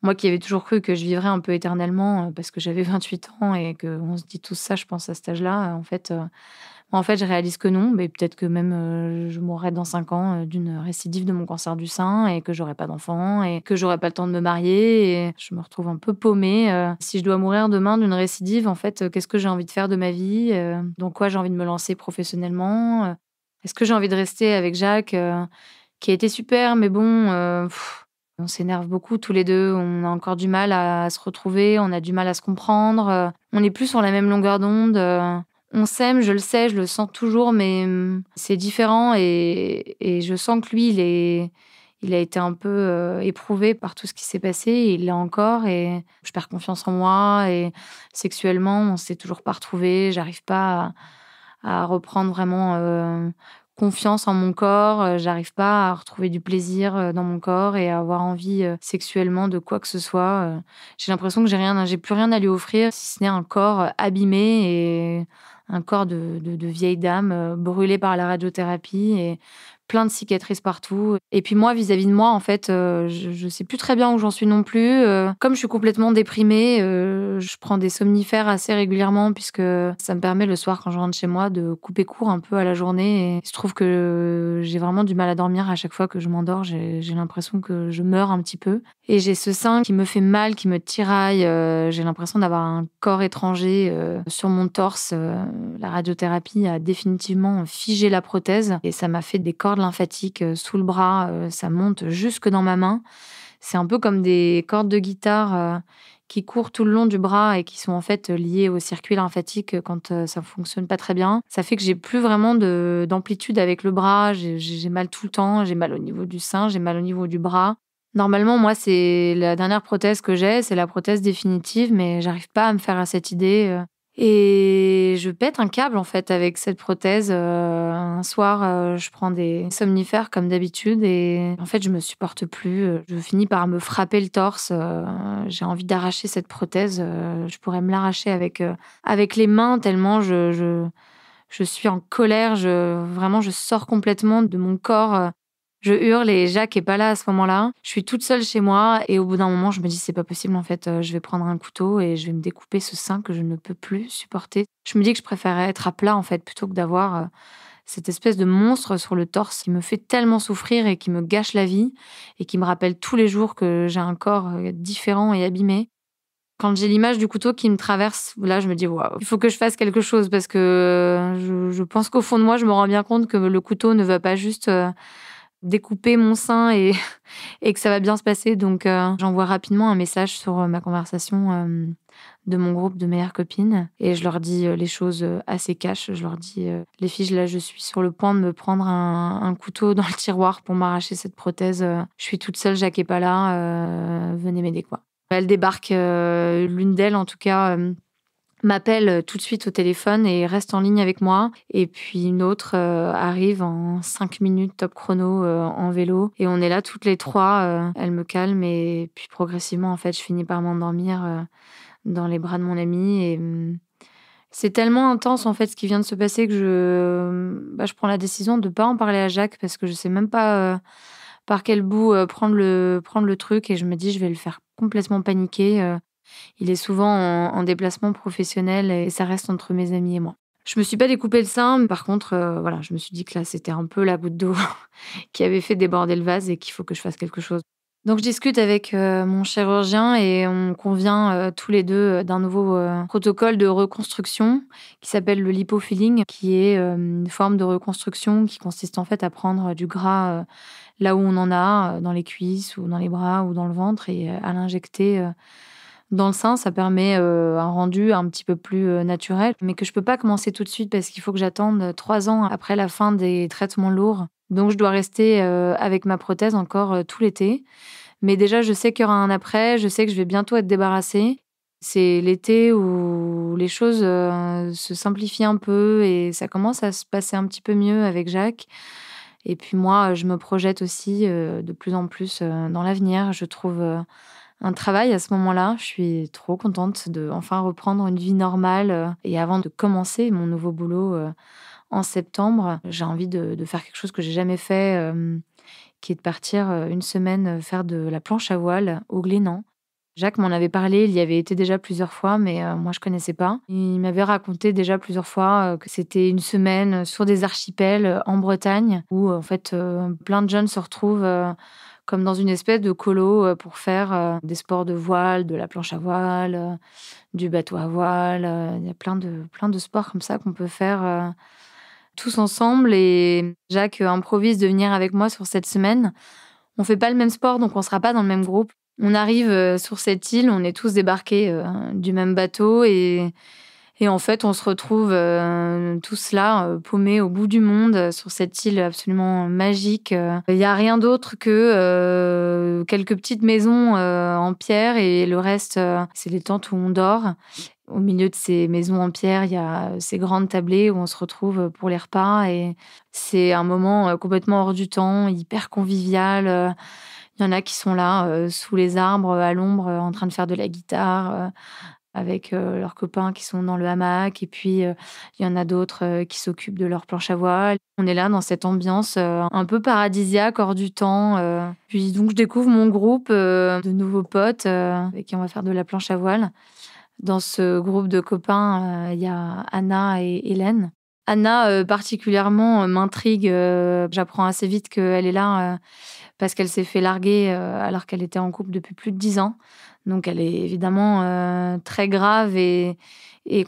moi qui avais toujours cru que je vivrais un peu éternellement, parce que j'avais 28 ans et qu'on se dit tous ça, je pense, à cet âge-là, en fait, je réalise que non. Mais peut-être que même, je mourrai dans 5 ans, d'une récidive de mon cancer du sein et que j'aurai pas d'enfant et que j'aurai pas le temps de me marier et je me retrouve un peu paumée, Si je dois mourir demain d'une récidive, en fait, qu'est-ce que j'ai envie de faire de ma vie? Dans quoi j'ai envie de me lancer professionnellement? Est-ce que j'ai envie de rester avec Jacques, qui a été super, mais bon, on s'énerve beaucoup tous les 2. On a encore du mal à se retrouver, on a du mal à se comprendre, on n'est plus sur la même longueur d'onde, on s'aime, je le sais, je le sens toujours, mais, c'est différent et je sens que lui, il a été un peu, éprouvé par tout ce qui s'est passé et il l'est encore et je perds confiance en moi et sexuellement, on s'est toujours pas retrouvés. J'arrive pas à reprendre vraiment, confiance en mon corps, j'arrive pas à retrouver du plaisir, dans mon corps et à avoir envie, sexuellement de quoi que ce soit, J'ai l'impression que j'ai plus rien à lui offrir si ce n'est un corps, abîmé et un corps de vieille dame, brûlée par la radiothérapie et plein de cicatrices partout. Et puis moi, vis-à-vis de moi, en fait, je sais plus très bien où j'en suis non plus, comme je suis complètement déprimée, je prends des somnifères assez régulièrement puisque ça me permet le soir quand je rentre chez moi de couper court un peu à la journée et il se trouve que j'ai vraiment du mal à dormir à chaque fois que je m'endors, j'ai l'impression que je meurs un petit peu et j'ai ce sein qui me fait mal, qui me tiraille, j'ai l'impression d'avoir un corps étranger, sur mon torse, la radiothérapie a définitivement figé la prothèse et ça m'a fait des cordes lymphatiques, sous le bras, ça monte jusque dans ma main. C'est un peu comme des cordes de guitare, qui courent tout le long du bras et qui sont en fait, liées au circuit lymphatique, quand, ça fonctionne pas très bien. Ça fait que j'ai plus vraiment d'amplitude avec le bras, j'ai mal tout le temps, j'ai mal au niveau du sein, j'ai mal au niveau du bras. Normalement, moi, c'est la dernière prothèse que j'ai, c'est la prothèse définitive, mais j'arrive pas à me faire à cette idée, et je pète un câble, en fait, avec cette prothèse. Un soir, je prends des somnifères comme d'habitude et en fait, je me supporte plus, je finis par me frapper le torse, j'ai envie d'arracher cette prothèse, je pourrais me l'arracher avec les mains tellement je suis en colère, vraiment, je sors complètement de mon corps, je hurle et Jacques est pas là à ce moment-là. Je suis toute seule chez moi et au bout d'un moment, je me dis: «C'est pas possible en fait, je vais prendre un couteau et je vais me découper ce sein que je ne peux plus supporter». Je me dis que je préférerais être à plat en fait, plutôt que d'avoir, cette espèce de monstre sur le torse qui me fait tellement souffrir et qui me gâche la vie et qui me rappelle tous les jours que j'ai un corps différent et abîmé. Quand j'ai l'image du couteau qui me traverse, là, je me dis: «Waouh, il faut que je fasse quelque chose» parce que je pense qu'au fond de moi, je me rends bien compte que le couteau ne va pas juste, découper mon sein et et que ça va bien se passer. Donc j'envoie rapidement un message sur, ma conversation, de mon groupe de meilleures copines et je leur dis, les choses, assez cash. Je leur dis: «Les filles, là, je suis sur le point de me prendre un couteau dans le tiroir pour m'arracher cette prothèse, je suis toute seule, Jacques est pas là, venez m'aider, quoi». Elles débarquent, l'une d'elles en tout cas, m'appelle tout de suite au téléphone et reste en ligne avec moi. Et puis une autre arrive en 5 minutes top chrono en vélo. Et on est là toutes les trois. Elle me calme et puis progressivement, en fait, je finis par m'endormir dans les bras de mon amie. Et c'est tellement intense, en fait, ce qui vient de se passer que je prends la décision de ne pas en parler à Jacques parce que je sais même pas par quel bout prendre le truc. Et je me dis, je vais le faire complètement paniquer. Il est souvent en déplacement professionnel et ça reste entre mes amis et moi. Je me suis pas découpé le sein, mais par contre, voilà, je me suis dit que là, c'était un peu la goutte d'eau qui avait fait déborder le vase et qu'il faut que je fasse quelque chose. Donc je discute avec, mon chirurgien et on convient, tous les 2 d'un nouveau, protocole de reconstruction qui s'appelle le lipofilling, qui est, une forme de reconstruction qui consiste en fait à prendre du gras, là où on en a, dans les cuisses ou dans les bras ou dans le ventre et à l'injecter, dans le sein. Ça permet, un rendu un petit peu plus, naturel, mais que je peux pas commencer tout de suite parce qu'il faut que j'attende 3 ans après la fin des traitements lourds. Donc je dois rester, avec ma prothèse encore, tout l'été. Mais déjà, je sais qu'il y aura un après, je sais que je vais bientôt être débarrassée. C'est l'été où les choses, se simplifient un peu et ça commence à se passer un petit peu mieux avec Jacques. Et puis moi, je me projette aussi, de plus en plus, dans l'avenir. Je trouve, un travail à ce moment-là. Je suis trop contente de enfin reprendre une vie normale, et avant de commencer mon nouveau boulot, en septembre, j'ai envie de faire quelque chose que j'ai jamais fait, qui est de partir, 1 semaine, faire de la planche à voile au Glénan. Jacques m'en avait parlé, il y avait été déjà plusieurs fois, mais moi je connaissais pas. Il m'avait raconté déjà plusieurs fois, que c'était 1 semaine sur des archipels, en Bretagne où en fait, plein de jeunes se retrouvent, comme dans une espèce de colo, pour faire, des sports de voile, de la planche à voile, du bateau à voile, il y a plein de sports comme ça qu'on peut faire, tous ensemble. Et Jacques, improvise de venir avec moi sur cette semaine. On fait pas le même sport, donc on sera pas dans le même groupe. On arrive, sur cette île, on est tous débarqués, du même bateau. Et en fait, on se retrouve, tous là, paumés au bout du monde, sur cette île absolument magique. Il y a rien d'autre que, quelques petites maisons, en pierre et le reste, c'est les tentes où on dort. Au milieu de ces maisons en pierre, il y a ces grandes tablées où on se retrouve, pour les repas et c'est un moment, complètement hors du temps, hyper convivial. Il y en a qui sont là, sous les arbres, à l'ombre, en train de faire de la guitare, avec, leurs copains qui sont dans le hamac. Et puis, il y en a d'autres, qui s'occupent de leur planche à voile. On est là dans cette ambiance, un peu paradisiaque, hors du temps. Puis donc je découvre mon groupe, de nouveaux potes, avec qui on va faire de la planche à voile. Dans ce groupe de copains, il y a Anna et Hélène. Anna, particulièrement, m'intrigue, j'apprends assez vite qu'elle est là, parce qu'elle s'est fait larguer, alors qu'elle était en couple depuis plus de 10 ans. Donc elle est évidemment, très grave et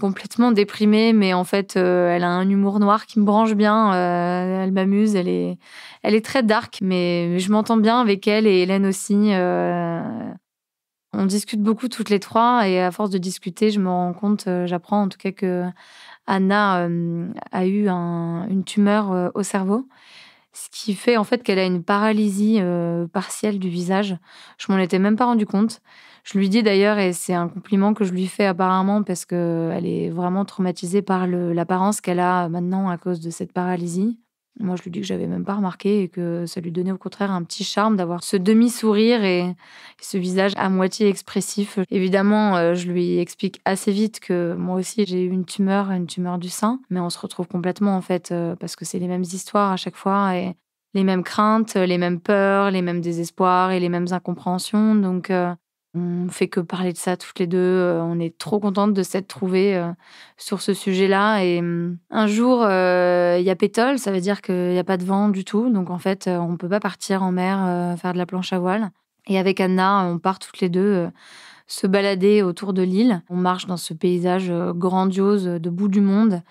complètement déprimée, mais en fait, elle a un humour noir qui me branche bien, elle m'amuse, elle est très dark, mais je m'entends bien avec elle et Hélène aussi. On discute beaucoup toutes les 3 et à force de discuter, je me rends compte, j'apprends en tout cas que Anna, a eu une tumeur, au cerveau. Ce qui fait en fait qu'elle a une paralysie, partielle du visage. Je m'en étais même pas rendu compte. Je lui dis d'ailleurs, et c'est un compliment que je lui fais apparemment parce qu'elle est vraiment traumatisée par l'apparence qu'elle a maintenant à cause de cette paralysie. Moi, je lui dis que j'avais même pas remarqué et que ça lui donnait au contraire un petit charme d'avoir ce demi-sourire et ce visage à moitié expressif. Évidemment, je lui explique assez vite que moi aussi j'ai eu une tumeur du sein, mais on se retrouve complètement en fait, parce que c'est les mêmes histoires à chaque fois et les mêmes craintes, les mêmes peurs, les mêmes désespoirs et les mêmes incompréhensions. Donc, On fait que parler de ça toutes les 2. On est trop contentes de s'être trouvées, sur ce sujet-là et un jour, il y a pétole, ça veut dire qu'il y a pas de vent du tout. Donc en fait, on peut pas partir en mer, faire de la planche à voile et avec Anna, on part toutes les 2 se balader autour de l'île. On marche dans ce paysage, grandiose, de bout du monde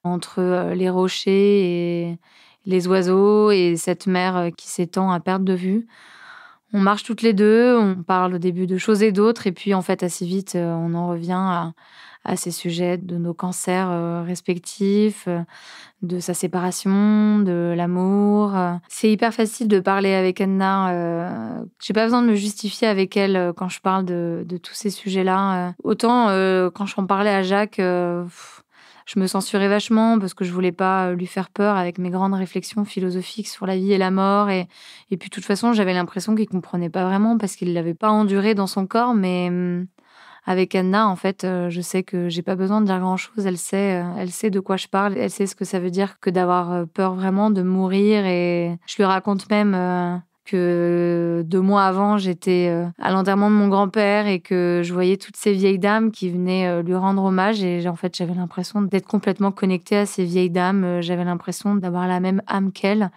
entre, les rochers et les oiseaux et cette mer, qui s'étend à perte de vue. On marche toutes les 2, on parle au début de choses et d'autres et puis en fait assez vite, on en revient à ces sujets de nos cancers, respectifs, de sa séparation, de l'amour. C'est hyper facile de parler avec Anna, j'ai pas besoin de me justifier avec elle, quand je parle de tous ces sujets-là, autant, quand j'en parlais à Jacques, je me censurais vachement parce que je voulais pas, lui faire peur avec mes grandes réflexions philosophiques sur la vie et la mort et puis de toute façon, j'avais l'impression qu'il comprenait pas vraiment parce qu'il l'avait pas enduré dans son corps mais, avec Anna, en fait, je sais que j'ai pas besoin de dire grand-chose. Elle sait de quoi je parle. Elle sait ce que ça veut dire que d'avoir, peur vraiment de mourir et je lui raconte même, que 2 mois avant, j'étais, à l'enterrement de mon grand-père et que je voyais toutes ces vieilles dames qui venaient, lui rendre hommage et en fait, j'avais l'impression d'être complètement connectée à ces vieilles dames. J'avais l'impression d'avoir la même âme qu'elles,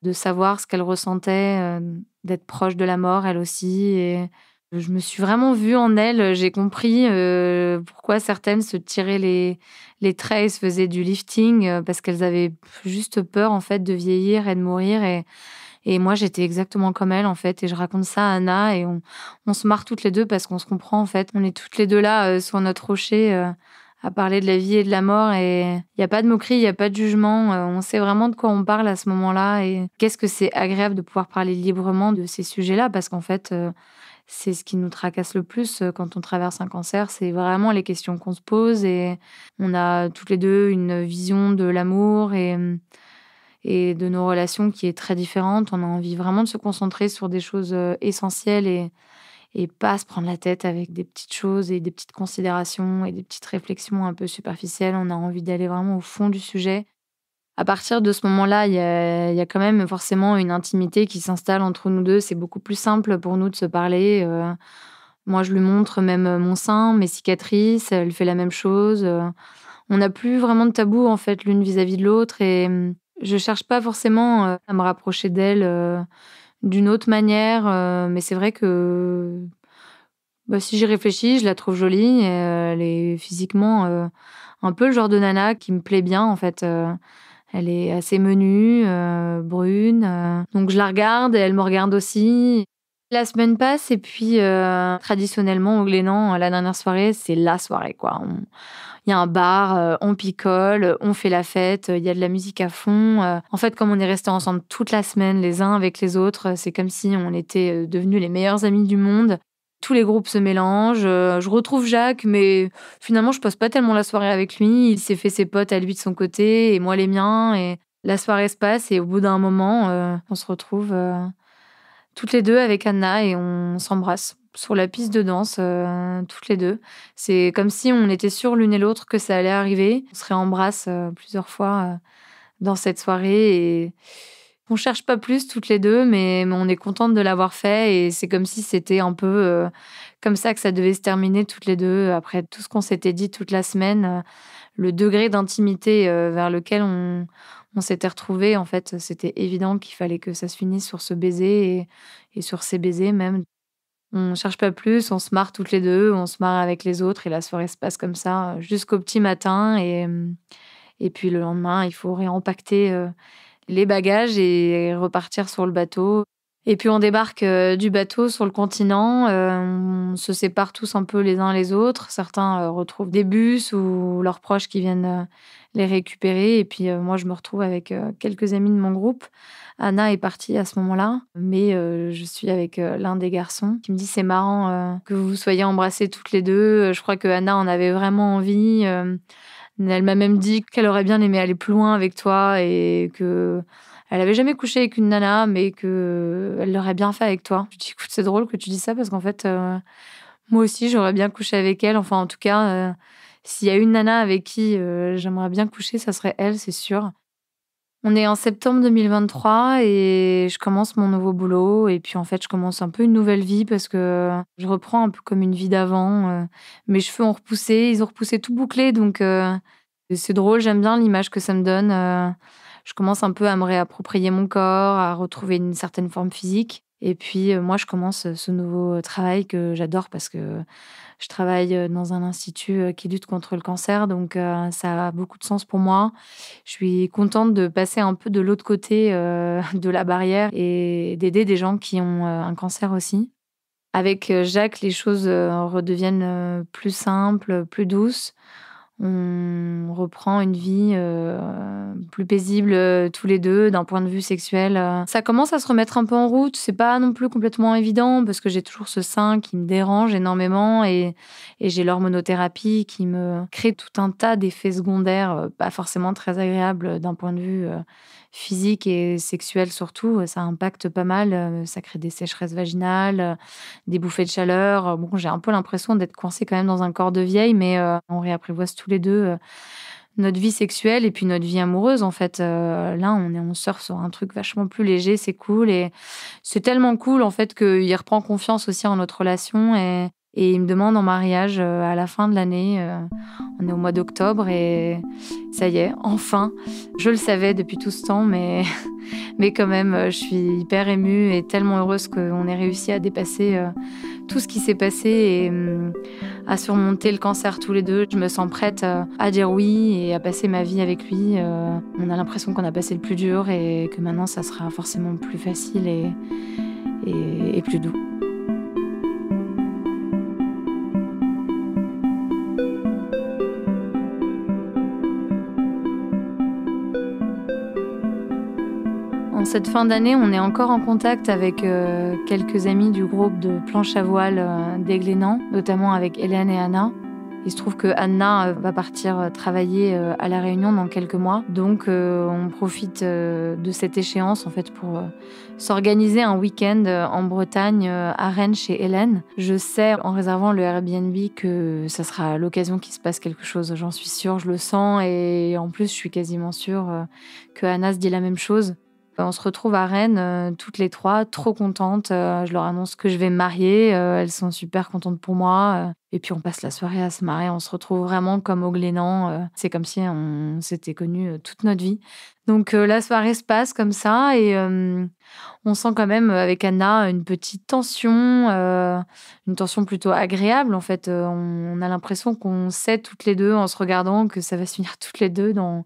de savoir ce qu'elles ressentaient, d'être proche de la mort, elle aussi et je me suis vraiment vue en elles. J'ai compris, pourquoi certaines se tiraient les traits et se faisaient du lifting, parce qu'elles avaient juste peur, en fait, de vieillir et de mourir et moi, j'étais exactement comme elles, en fait et je raconte ça à Anna et on se marre toutes les 2 parce qu'on se comprend, en fait. On est toutes les 2 là, sur notre rocher, à parler de la vie et de la mort et il y a pas de moquerie, il y a pas de jugement, on sait vraiment de quoi on parle à ce moment-là et qu'est-ce que c'est agréable de pouvoir parler librement de ces sujets-là parce qu'en fait, c'est ce qui nous tracasse le plus, quand on traverse un cancer, c'est vraiment les questions qu'on se pose et on a toutes les 2 une vision de l'amour et de nos relations qui est très différente. On a envie vraiment de se concentrer sur des choses, essentielles et pas se prendre la tête avec des petites choses et des petites considérations et des petites réflexions un peu superficielles. On a envie d'aller vraiment au fond du sujet. À partir de ce moment-là, il y a quand même forcément une intimité qui s'installe entre nous 2. C'est beaucoup plus simple pour nous de se parler, moi, je lui montre même, mon sein, mes cicatrices, elle fait la même chose, on n'a plus vraiment de tabou, en fait, l'une vis-à-vis de l'autre et je cherche pas forcément, à me rapprocher d'elle, d'une autre manière, mais c'est vrai que, bah, si j'y réfléchis, je la trouve jolie et elle est physiquement, un peu le genre de nana qui me plaît bien, en fait, elle est assez menue, brune, donc je la regarde et elle me regarde aussi. La semaine passe et puis, traditionnellement au Glénan, la dernière soirée, c'est la soirée, quoi. Il y a un bar, on picole, on fait la fête, il y a de la musique à fond, en fait, comme on est restés ensemble toute la semaine, les uns avec les autres, c'est comme si on était, devenus les meilleurs amis du monde. Tous les groupes se mélangent, je retrouve Jacques, mais finalement, je passe pas tellement la soirée avec lui. Il s'est fait ses potes à lui de son côté et moi les miens et la soirée se passe et au bout d'un moment, on se retrouve, toutes les 2 avec Anna et on s'embrasse sur la piste de danse, toutes les 2. C'est comme si on était sûres l'une et l'autre que ça allait arriver. On se réembrasse, plusieurs fois, dans cette soirée et on cherche pas plus toutes les 2, mais on est contentes de l'avoir fait et c'est comme si c'était un peu, comme ça que ça devait se terminer toutes les 2 après tout ce qu'on s'était dit toute la semaine, le degré d'intimité, vers lequel on s'était retrouvés, en fait, c'était évident qu'il fallait que ça se finisse sur ce baiser et sur ces baisers même. On cherche pas plus, on se marre toutes les 2, on se marre avec les autres et la soirée se passe comme ça, jusqu'au petit matin et puis le lendemain, il faut réempaqueter, les bagages et repartir sur le bateau. Et puis on débarque, du bateau sur le continent, on se sépare tous un peu les uns les autres. Certains, retrouvent des bus ou leurs proches qui viennent, les récupérer et puis, moi je me retrouve avec, quelques amis de mon groupe. Anna est partie à ce moment-là, mais, je suis avec, l'un des garçons qui me dit: «C'est marrant, que vous vous soyez embrassées toutes les 2. Je crois que Anna en avait vraiment envie, elle m'a même dit qu'elle aurait bien aimé aller plus loin avec toi et qu'elle avait jamais couché avec une nana, mais qu'elle l'aurait bien fait avec toi». Je dis: «Écoute, c'est drôle que tu dis ça parce qu'en fait, moi aussi j'aurais bien couché avec elle. Enfin, en tout cas, s'il y a une nana avec qui, j'aimerais bien coucher, ça serait elle, c'est sûr». On est en septembre 2023 et je commence mon nouveau boulot et puis, en fait, je commence un peu une nouvelle vie parce que je reprends un peu comme une vie d'avant. Mes cheveux ont repoussé, ils ont repoussé tout bouclé donc c'est drôle, j'aime bien l'image que ça me donne. Je commence un peu à me réapproprier mon corps, à retrouver une certaine forme physique et puis, moi, je commence, ce nouveau travail que j'adore parce que je travaille, dans un institut, qui lutte contre le cancer donc ça a beaucoup de sens pour moi. Je suis contente de passer un peu de l'autre côté, de la barrière et d'aider des gens qui ont, un cancer aussi. Avec, Jacques, les choses, redeviennent, plus simples, plus douces. On reprend une vie, plus paisible, tous les 2 d'un point de vue sexuel. Ça commence à se remettre un peu en route. C'est pas non plus complètement évident parce que j'ai toujours ce sein qui me dérange énormément et j'ai l'hormonothérapie qui me crée tout un tas d'effets secondaires, pas forcément très agréables, d'un point de vue, physique et sexuel surtout. Ça impacte pas mal, ça crée des sécheresses vaginales, des bouffées de chaleur. Bon, j'ai un peu l'impression d'être coincée quand même dans un corps de vieille, mais on réapprivoise tous les 2 notre vie sexuelle et puis notre vie amoureuse, en fait. Là, on surfe sur un truc vachement plus léger, c'est cool et c'est tellement cool, en fait, qu'il reprend confiance aussi en notre relation et il me demande en mariage, à la fin de l'année. On est au mois d'octobre et ça y est, enfin. Je le savais depuis tout ce temps, mais mais quand même, je suis hyper émue et tellement heureuse qu'on ait réussi à dépasser, tout ce qui s'est passé et à surmonter le cancer tous les 2. Je me sens prête, à dire oui et à passer ma vie avec lui. On a l'impression qu'on a passé le plus dur et que maintenant ça sera forcément plus facile et plus doux. En cette fin d'année, on est encore en contact avec, quelques amis du groupe de planche à voile, d'Aiglénan, notamment avec Hélène et Anna. Il se trouve que Anna, va partir, travailler, à La Réunion dans quelques mois. Donc on profite, de cette échéance, en fait, pour, s'organiser un week-end, en Bretagne, à Rennes chez Hélène. Je sais, en réservant le Airbnb, que ça sera l'occasion qu'il se passe quelque chose. J'en suis sûre, je le sens et en plus, je suis quasiment sûre, que Anna se dit la même chose. On se retrouve à Rennes, toutes les 3, trop contentes. Je leur annonce que je vais me marier, elles sont super contentes pour moi, et puis on passe la soirée à se marrer. On se retrouve vraiment comme au Glénan, c'est comme si on s'était connus, toute notre vie. Donc la soirée se passe comme ça et on sent quand même, avec Anna, une tension plutôt agréable en fait. On a l'impression qu'on sait toutes les 2 en se regardant que ça va se finir toutes les 2 dans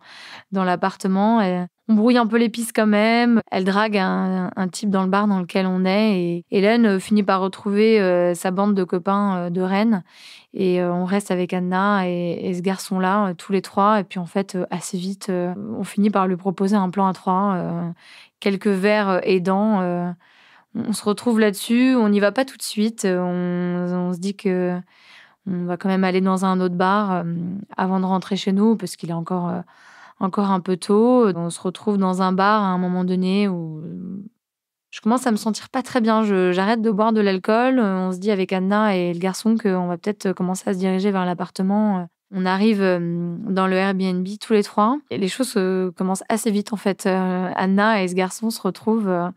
l'appartement et on brouille un peu les pistes quand même. Elle drague un type dans le bar dans lequel on est et Hélène, finit par retrouver, sa bande de copains, de Rennes et on reste avec Anna et ce garçon-là, tous les 3 et puis en fait, assez vite, on finit par lui proposer un plan à 3, quelques verres, aidants, on se retrouve là-dessus. On n'y va pas tout de suite, on se dit que on va quand même aller dans un autre bar, avant de rentrer chez nous parce qu'il est encore un peu tôt. On se retrouve dans un bar à un moment donné où, je commence à me sentir pas très bien. J'arrête de boire de l'alcool. On se dit avec Anna et le garçon qu'on va peut-être commencer à se diriger vers l'appartement. On arrive, dans le Airbnb tous les 3 et les choses, commencent assez vite en fait. Anna et ce garçon se retrouvent,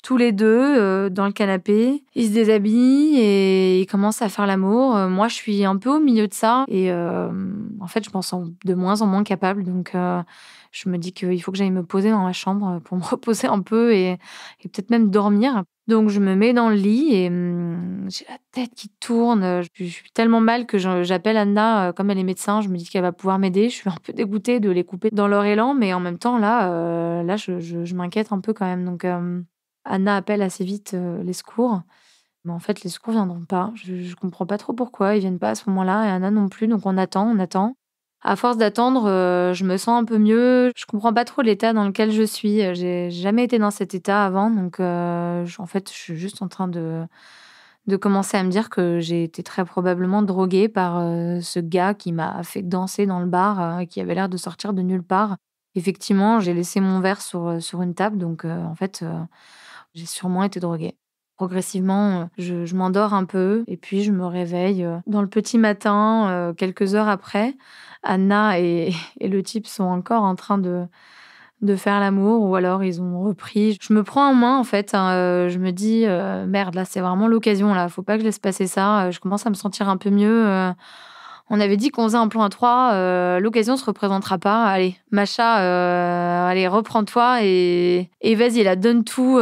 tous les 2 dans le canapé. Ils se déshabillent et ils commencent à faire l'amour. Moi, je suis un peu au milieu de ça et en fait, je me sens de moins en moins capable donc je me dis qu'il faut que j'aille me poser dans ma chambre, pour me reposer un peu et peut-être même dormir. Donc je me mets dans le lit et j'ai la tête qui tourne, je suis tellement mal que j'appelle Anna, comme elle est médecin, je me dis qu'elle va pouvoir m'aider. Je suis un peu dégoûtée de les couper dans leur élan mais en même temps là, je m'inquiète un peu quand même donc Anna appelle assez vite, les secours, mais en fait, les secours viendront pas. Je comprends pas trop pourquoi, ils viennent pas à ce moment-là et Anna non plus, donc on attend, on attend. À force d'attendre, je me sens un peu mieux. Je comprends pas trop l'état dans lequel je suis, j'ai jamais été dans cet état avant donc en fait, je suis juste en train de commencer à me dire que j'ai été très probablement droguée par, ce gars qui m'a fait danser dans le bar, qui avait l'air de sortir de nulle part. Effectivement, j'ai laissé mon verre sur une table donc en fait, j'ai sûrement été droguée. Progressivement, je m'endors un peu et puis je me réveille, dans le petit matin, quelques heures après. Anna et et le type sont encore en train de faire l'amour ou alors ils ont repris. Je me prends en main en fait, hein, je me dis: «Merde, là, c'est vraiment l'occasion là, faut pas que je laisse passer ça, je commence à me sentir un peu mieux, on avait dit qu'on faisait un plan à 3, l'occasion se représentera pas. Allez, Macha, allez, reprends-toi et vas-y là, donne tout,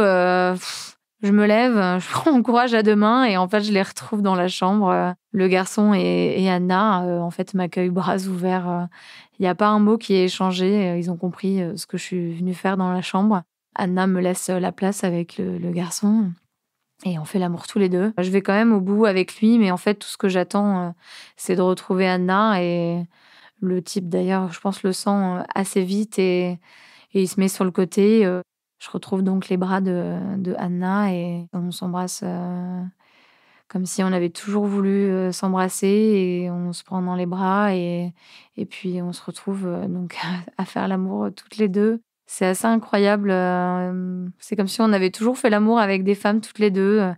je me lève, je prends mon courage à 2 mains et en fait, je les retrouve dans la chambre, le garçon et Anna, en fait, m'accueillent bras ouverts, il y a pas un mot qui est échangé, ils ont compris, ce que je suis venue faire dans la chambre. Anna me laisse, la place avec le garçon et on fait l'amour tous les 2. Je vais quand même au bout avec lui, mais en fait, tout ce que j'attends, c'est de retrouver Anna et le type d'ailleurs, je pense, le sent, assez vite et il se met sur le côté, je retrouve donc les bras de Anna et on s'embrasse, comme si on avait toujours voulu, s'embrasser et on se prend dans les bras et puis on se retrouve, donc à faire l'amour, toutes les 2. C'est assez incroyable, c'est comme si on avait toujours fait l'amour avec des femmes toutes les 2.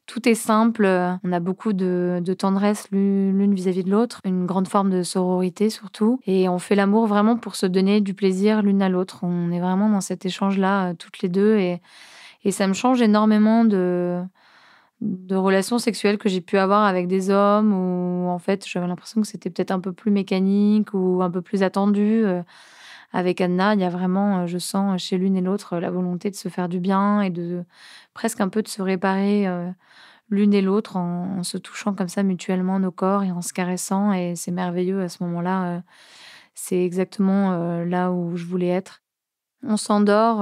Tout est simple, on a beaucoup de tendresse l'une vis-à-vis de l'autre, une grande forme de sororité surtout et on fait l'amour vraiment pour se donner du plaisir l'une à l'autre. On est vraiment dans cet échange-là, toutes les 2 et ça me change énormément de relations sexuelles que j'ai pu avoir avec des hommes où en fait, j'avais l'impression que c'était peut-être un peu plus mécanique ou un peu plus attendu. Avec Anna, il y a vraiment, je sens chez l'une et l'autre, la volonté de se faire du bien et de presque un peu de se réparer, l'une et l'autre en se touchant comme ça mutuellement nos corps et en se caressant et c'est merveilleux à ce moment-là, c'est exactement, là où je voulais être. On s'endort,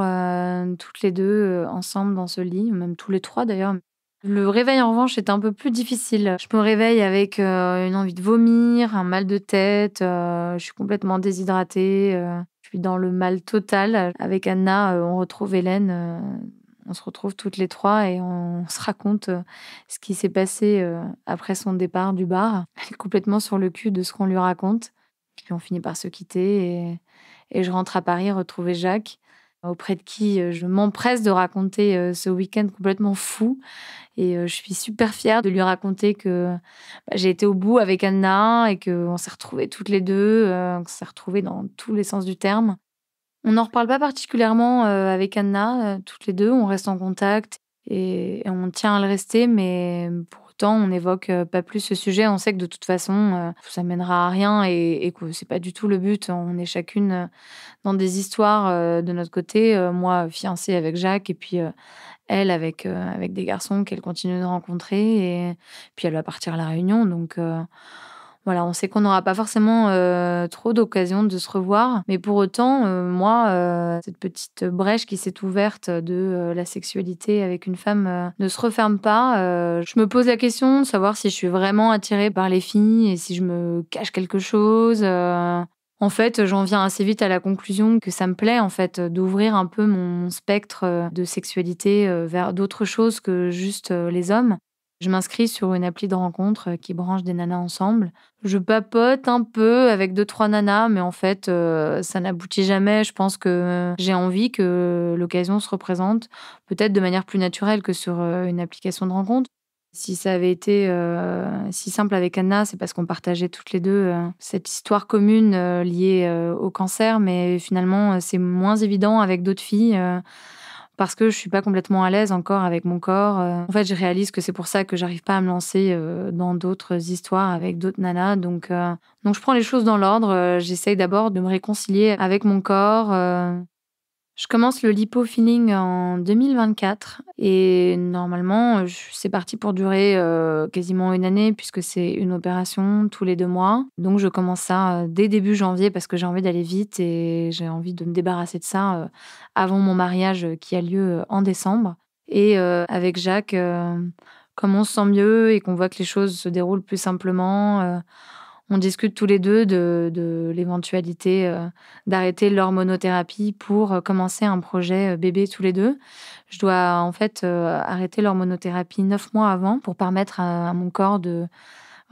toutes les 2 ensemble dans ce lit, même tous les 3 d'ailleurs. Le réveil, en revanche, est un peu plus difficile. Je me réveille avec, une envie de vomir, un mal de tête, je suis complètement déshydratée, je suis dans le mal total. Avec Anna, on retrouve Hélène, on se retrouve toutes les 3 et on se raconte, ce qui s'est passé, après son départ du bar. Elle est complètement sur le cul de ce qu'on lui raconte. Puis on finit par se quitter et je rentre à Paris retrouver Jacques, auprès de qui, je m'empresse de raconter, ce week-end complètement fou et je suis super fière de lui raconter que, j'ai été au bout avec Anna et qu'on s'est retrouvées toutes les 2, qu'on s'est retrouvées dans tous les sens du terme. On n'en reparle pas particulièrement, avec Anna, toutes les 2. On reste en contact et on tient à le rester, mais pour autant, on n'évoque, pas plus ce sujet. On sait que de toute façon, ça mènera à rien et que c'est pas du tout le but. On est chacune, dans des histoires, de notre côté, moi fiancée avec Jacques et puis, elle avec des garçons qu'elle continue de rencontrer et puis elle va partir à La Réunion donc voilà, on sait qu'on n'aura pas forcément, trop d'occasions de se revoir, mais pour autant, moi, cette petite brèche qui s'est ouverte de, la sexualité avec une femme, ne se referme pas. Je me pose la question de savoir si je suis vraiment attirée par les filles et si je me cache quelque chose. En fait, j'en viens assez vite à la conclusion que ça me plaît, en fait, d'ouvrir un peu mon spectre, de sexualité, vers d'autres choses que juste, les hommes. Je m'inscris sur une appli de rencontre, qui branche des nanas ensemble. Je papote un peu avec deux trois nanas, mais en fait, ça n'aboutit jamais. Je pense que j'ai envie que l'occasion se représente, peut-être de manière plus naturelle que sur, une application de rencontre. Si ça avait été, si simple avec Anna, c'est parce qu'on partageait toutes les 2 cette histoire commune, liée, au cancer, mais finalement, c'est moins évident avec d'autres filles, parce que je suis pas complètement à l'aise encore avec mon corps, En fait, je réalise que c'est pour ça que j'arrive pas à me lancer, dans d'autres histoires avec d'autres nanas donc je prends les choses dans l'ordre, j'essaye d'abord de me réconcilier avec mon corps, je commence le lipo-feeling en 2024 et normalement, c'est parti pour durer, quasiment une année puisque c'est une opération tous les 2 mois. Donc je commence ça, dès début janvier parce que j'ai envie d'aller vite et j'ai envie de me débarrasser de ça, avant mon mariage, qui a lieu, en décembre et avec Jacques, comme on se sent mieux et qu'on voit que les choses se déroulent plus simplement, on discute tous les 2 de l'éventualité, d'arrêter l'hormonothérapie pour, commencer un projet, bébé tous les 2. Je dois en fait, arrêter l'hormonothérapie 9 mois avant pour permettre à mon corps de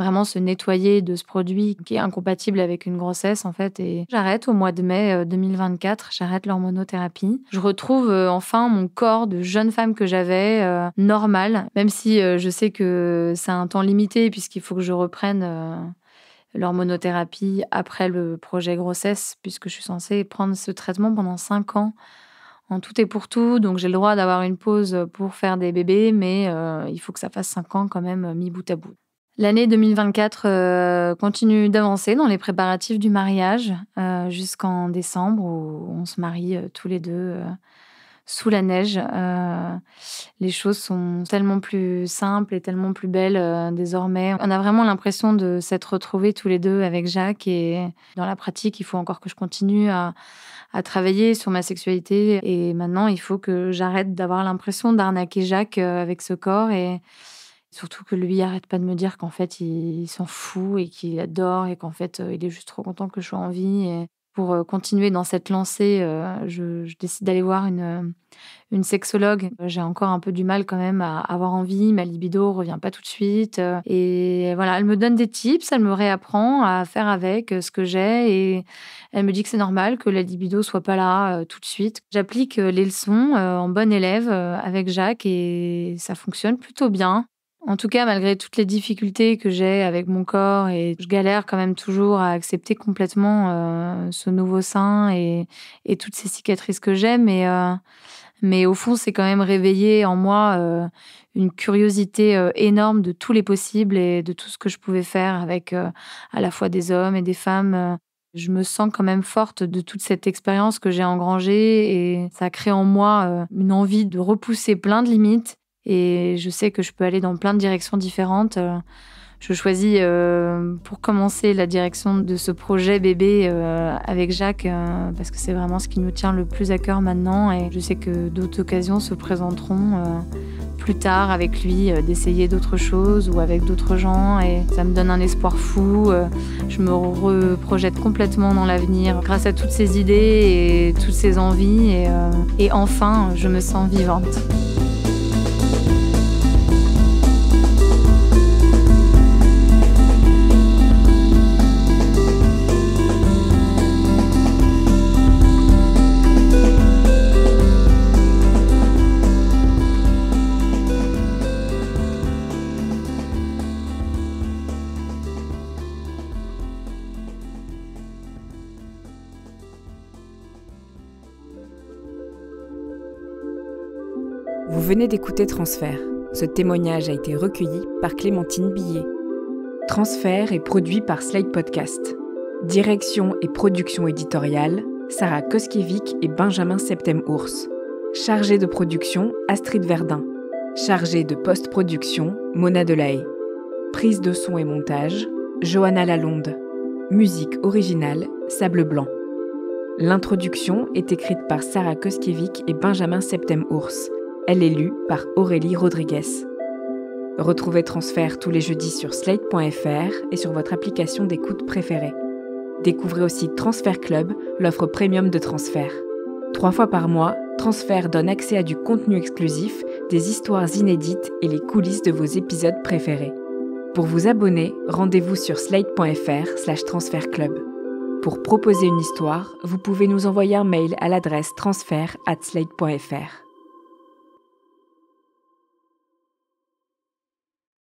vraiment se nettoyer de ce produit qui est incompatible avec une grossesse en fait et j'arrête au mois de mai, 2024, j'arrête l'hormonothérapie. Je retrouve, enfin mon corps de jeune femme que j'avais, normal, même si, je sais que c'est un temps limité puisqu'il faut que je reprenne, l'hormonothérapie après le projet grossesse, puisque je suis censée prendre ce traitement pendant 5 ans en tout et pour tout. Donc j'ai le droit d'avoir une pause pour faire des bébés, mais il faut que ça fasse 5 ans quand même mis bout à bout. L'année 2024 continue d'avancer dans les préparatifs du mariage jusqu'en décembre où on se marie tous les deux sous la neige. Les choses sont tellement plus simples et tellement plus belles désormais. On a vraiment l'impression de s'être retrouvés tous les deux avec Jacques et dans la pratique, il faut encore que je continue à travailler sur ma sexualité et maintenant, il faut que j'arrête d'avoir l'impression d'arnaquer Jacques avec ce corps et surtout que lui arrête pas de me dire qu'en fait, il s'en fout et qu'il adore et qu'en fait, il est juste trop content que je sois en vie et pour continuer dans cette lancée, je décide d'aller voir une sexologue. J'ai encore un peu du mal quand même à avoir envie, ma libido revient pas tout de suite, et voilà, elle me donne des tips, elle me réapprend à faire avec ce que j'ai et elle me dit que c'est normal que la libido soit pas là tout de suite. J'applique les leçons en bonne élève avec Jacques et ça fonctionne plutôt bien. En tout cas, malgré toutes les difficultés que j'ai avec mon corps et je galère quand même toujours à accepter complètement ce nouveau sein et toutes ces cicatrices que j'ai, mais au fond, c'est quand même réveillé en moi une curiosité énorme de tous les possibles et de tout ce que je pouvais faire avec à la fois des hommes et des femmes. Je me sens quand même forte de toute cette expérience que j'ai engrangée et ça crée en moi une envie de repousser plein de limites. Et je sais que je peux aller dans plein de directions différentes. Je choisis pour commencer la direction de ce projet bébé avec Jacques parce que c'est vraiment ce qui nous tient le plus à cœur maintenant. Et je sais que d'autres occasions se présenteront plus tard avec lui, d'essayer d'autres choses ou avec d'autres gens. Et ça me donne un espoir fou. Je me reprojette complètement dans l'avenir grâce à toutes ces idées et toutes ces envies. Et enfin, je me sens vivante. Vous venez d'écouter Transfert. Ce témoignage a été recueilli par Clémentine Billet. Transfert est produit par Slate Podcast. Direction et production éditoriale, Sarah Koskiewicz et Benjamin Septem-Ours. Chargée de production, Astrid Verdun. Chargée de post-production, Mona Delahaye. Prise de son et montage, Johanna Lalonde. Musique originale, Sable Blanc. L'introduction est écrite par Sarah Koskiewicz et Benjamin Septem-Ours. Elle est lue par Aurélie Rodriguez. Retrouvez Transfert tous les jeudis sur slate.fr et sur votre application d'écoute préférée. Découvrez aussi Transfert Club, l'offre premium de Transfert. 3 fois par mois, Transfert donne accès à du contenu exclusif, des histoires inédites et les coulisses de vos épisodes préférés. Pour vous abonner, rendez-vous sur slate.fr/transfertclub. Pour proposer une histoire, vous pouvez nous envoyer un mail à l'adresse transfert@slate.fr.